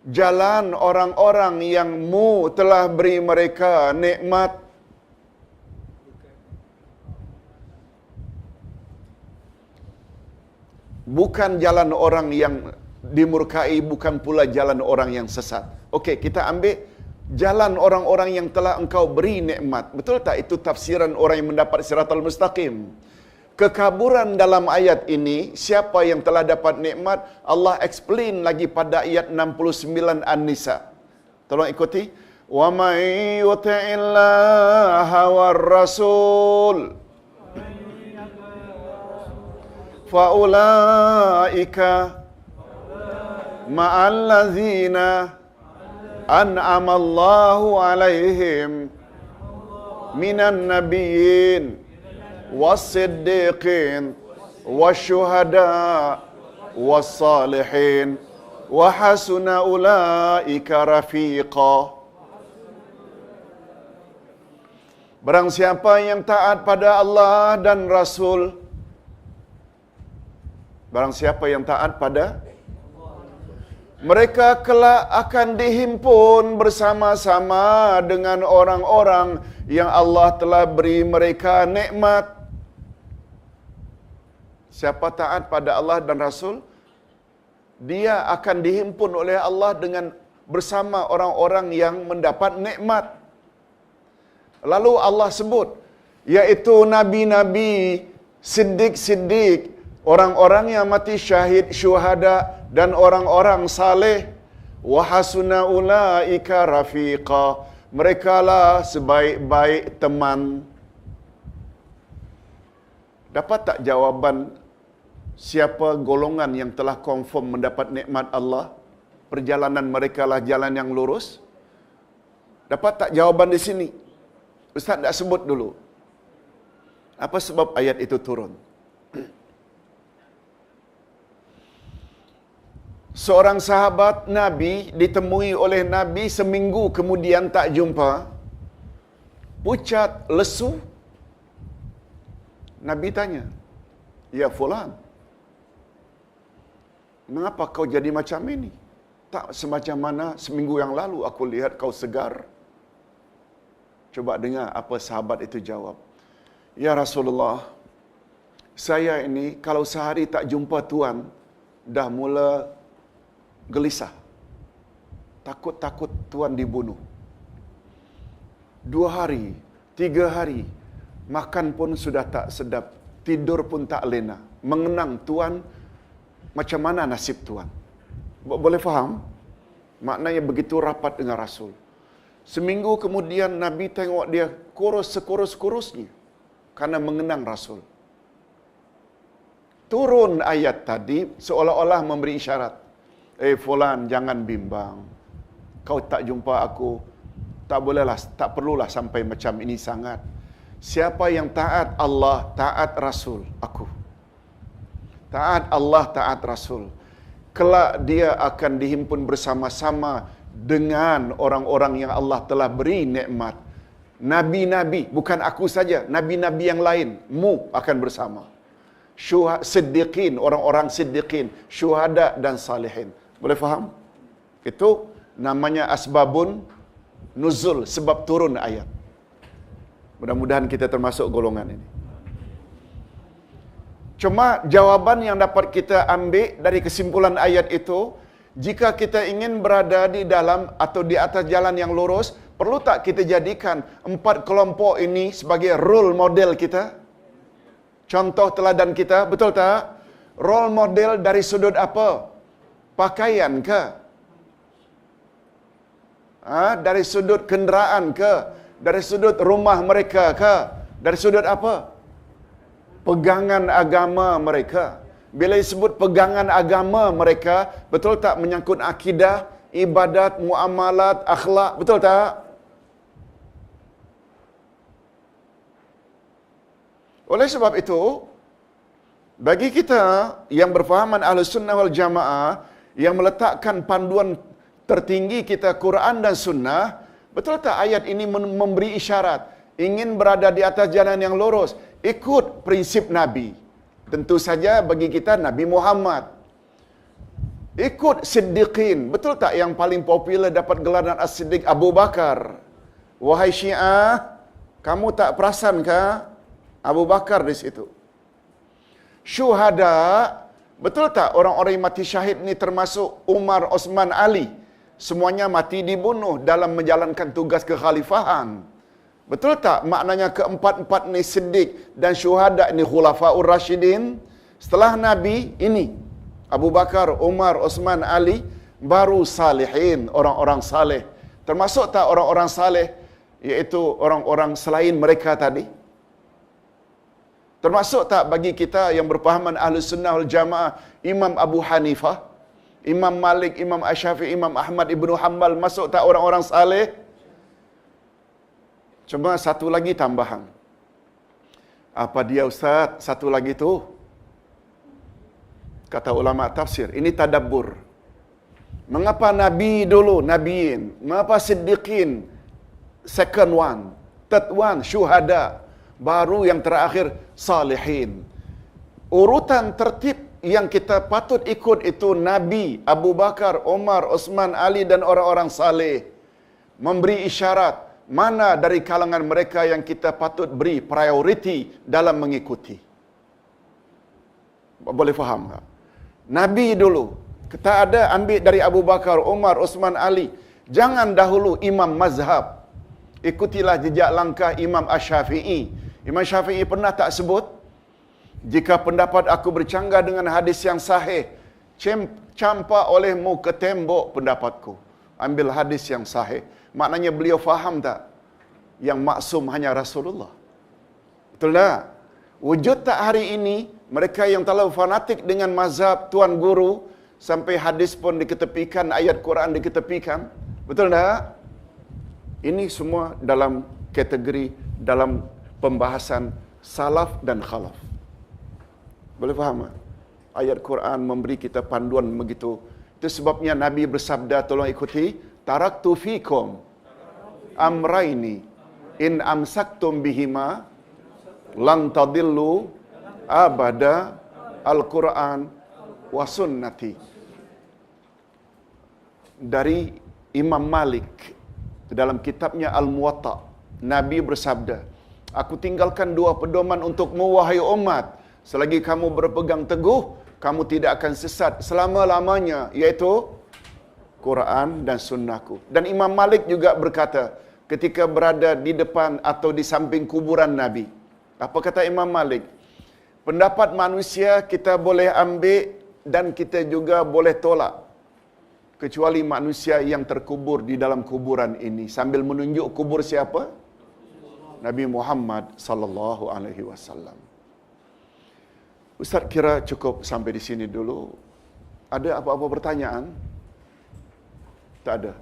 jalan orang-orang yang Mu telah beri mereka nikmat. Bukan jalan orang yang dimurkai, bukan pula jalan orang yang sesat. Okey, kita ambil jalan orang-orang yang telah Engkau beri nikmat. Betul tak itu tafsiran orang yang mendapat siratal mustaqim? Kekaburan dalam ayat ini, siapa yang telah dapat nikmat, Allah explain lagi pada ayat 69 An-Nisa. Tolong ikuti. Wa may yuti'illaha war rasul fa ulaika ma'al ladzina an'ama Allahu 'alaihim minan nabiyyin was-siddiqin wasyuhada was-salihin wa hasuna ulaika rafiqa. Barang siapa yang taat pada Allah dan Rasul, barang siapa yang taat pada mereka kelak akan dihimpun bersama-sama dengan orang-orang yang Allah telah beri mereka nikmat. Siapa taat pada Allah dan Rasul, dia akan dihimpun oleh Allah dengan bersama orang-orang yang mendapat nikmat. Lalu Allah sebut, yaitu nabi-nabi, siddiq-siddiq, orang-orang yang mati syahid, syuhada, dan orang-orang saleh. Wa hasuna ulaika rafiqa. Merekalah sebaik-baik teman. Dapat tak jawaban siapa golongan yang telah confirm mendapat nikmat Allah? Perjalanan mereka lah jalan yang lurus. Dapat tak jawaban di sini? Ustaz tak sebut dulu. Apa sebab ayat itu turun? Seorang sahabat Nabi ditemui oleh Nabi seminggu kemudian tak jumpa. Pucat, lesu. Nabi tanya, "Ya fulan, mengapa kau jadi macam ini? Tak semacam mana seminggu yang lalu aku lihat kau segar." Coba dengar apa sahabat itu jawab. Ya Rasulullah, saya ini kalau sehari tak jumpa Tuan, dah mula gelisah. Takut-takut Tuan dibunuh. 2 hari, 3 hari, makan pun sudah tak sedap, tidur pun tak lena. Mengenang Tuan, macam mana nasib Tuan? Boleh faham? Maknanya begitu rapat dengan Rasul. Seminggu kemudian Nabi tengok dia kurus sekurus-kurusnya karena mengenang Rasul. Turun ayat tadi seolah-olah memberi isyarat. Fulan, jangan bimbang. Kau tak jumpa aku, tak bolehlah, tak perlulah sampai macam ini sangat. Siapa yang taat Allah, taat Rasul, aku. Taat Allah, taat Rasul. Kelak dia akan dihimpun bersama-sama dengan orang-orang yang Allah telah beri nikmat. Nabi-nabi, bukan aku saja, nabi-nabi yang lain, mu akan bersama. Siddiqin, orang-orang siddiqin, syuhada dan salihin. Boleh faham? Itu namanya asbabun nuzul, sebab turun ayat. Mudah-mudahan kita termasuk golongan ini. Cuma jawaban yang dapat kita ambil dari kesimpulan ayat itu, jika kita ingin berada di dalam atau di atas jalan yang lurus, perlu tak kita jadikan 4 kelompok ini sebagai role model kita? Contoh teladan kita, betul tak? Role model dari sudut apa? Pakaian ke? Dari sudut kenderaan ke? Dari sudut rumah mereka ke? Dari sudut apa? Pegangan agama mereka. Bila disebut pegangan agama mereka, betul tak menyangkut akidah, ibadat, muamalat, akhlak, betul tak? Oleh sebab itu, bagi kita yang berfahaman Ahlus Sunnah wal Jamaah, yang meletakkan panduan tertinggi kita Quran dan Sunnah, betul tak ayat ini memberi isyarat, ingin berada di atas jalan yang lurus, ikut prinsip Nabi. Tentu saja bagi kita Nabi Muhammad. Ikut Siddiqin. Betul tak yang paling popular dapat gelaran As-Siddiq Abu Bakar? Wahai Syiah, kamu tak perasan ke Abu Bakar di situ? Syuhada, betul tak orang-orang yang mati syahid ni termasuk Umar, Osman, Ali? Semuanya mati dibunuh dalam menjalankan tugas kekhalifahan. Betul tak maknanya keempat-empat ni siddiq dan syuhada ni khulafaur rasyidin? Setelah Nabi ini Abu Bakar, Umar, Osman, Ali, baru salihin, orang-orang saleh. Termasuk tak orang-orang saleh, iaitu orang-orang selain mereka tadi? Termasuk tak bagi kita yang berpahaman Ahlus Sunnah wal Jamaah, Imam Abu Hanifah, Imam Malik, Imam Asy-Syafi'i, Imam Ahmad Ibnu Hanbal, masuk tak orang-orang saleh? Cuma satu lagi tambahan. Apa dia Ustaz? Satu lagi tu? Kata ulama tafsir, ini tadabbur. Mengapa Nabi dulu, Nabiin? Mengapa Siddiqin? Second one. Third one, syuhada. Baru yang terakhir, salihin. Urutan tertib yang kita patut ikut itu Nabi, Abu Bakar, Umar, Osman, Ali dan orang-orang saleh. Memberi isyarat mana dari kalangan mereka yang kita patut beri priority dalam mengikuti. Boleh faham tak? Nabi dulu, kita ada ambil dari Abu Bakar, Umar, Osman, Ali. Jangan dahulu imam mazhab. Ikutilah jejak langkah Imam Asy-Syafi'i. Imam Syafi'i pernah tak sebut, jika pendapat aku bercanggah dengan hadis yang sahih, campak olehmu ke tembok pendapatku. Ambil hadis yang sahih. Maknanya beliau faham tak? Yang maksum hanya Rasulullah. Betul tak? Wujud tak hari ini, mereka yang terlalu fanatik dengan mazhab tuan guru, sampai hadis pun diketepikan, ayat Quran diketepikan. Betul tak? Ini semua dalam kategori, dalam pembahasan salaf dan khalaf. Boleh faham tak? Ayat Quran memberi kita panduan begitu. Itu sebabnya Nabi bersabda, tolong ikuti, taraktu fikum amraini in amsaktum bihima lan tadillu abada al-Quran wa sunnati. Dari Imam Malik dalam kitabnya Al-Muwatta, Nabi bersabda, aku tinggalkan dua pedoman untukmu wahai umat. Selagi kamu berpegang teguh, kamu tidak akan sesat selama-lamanya, iaitu Quran dan sunnahku. Dan Imam Malik juga berkata, ketika berada di depan atau di samping kuburan Nabi. Apa kata Imam Malik? Pendapat manusia kita boleh ambil dan kita juga boleh tolak. Kecuali manusia yang terkubur di dalam kuburan ini. Sambil menunjuk kubur siapa? Nabi Muhammad sallallahu alaihi wasallam. Ustaz kira cukup sampai di sini dulu. Ada apa-apa pertanyaan? Tak ada.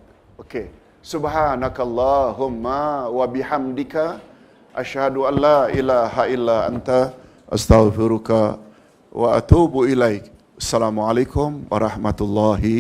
Okey. Subhanakallahumma wa bihamdika asyhadu an la ilaha illa anta astaghfiruka wa atubu ilaik. Assalamualaikum warahmatullahi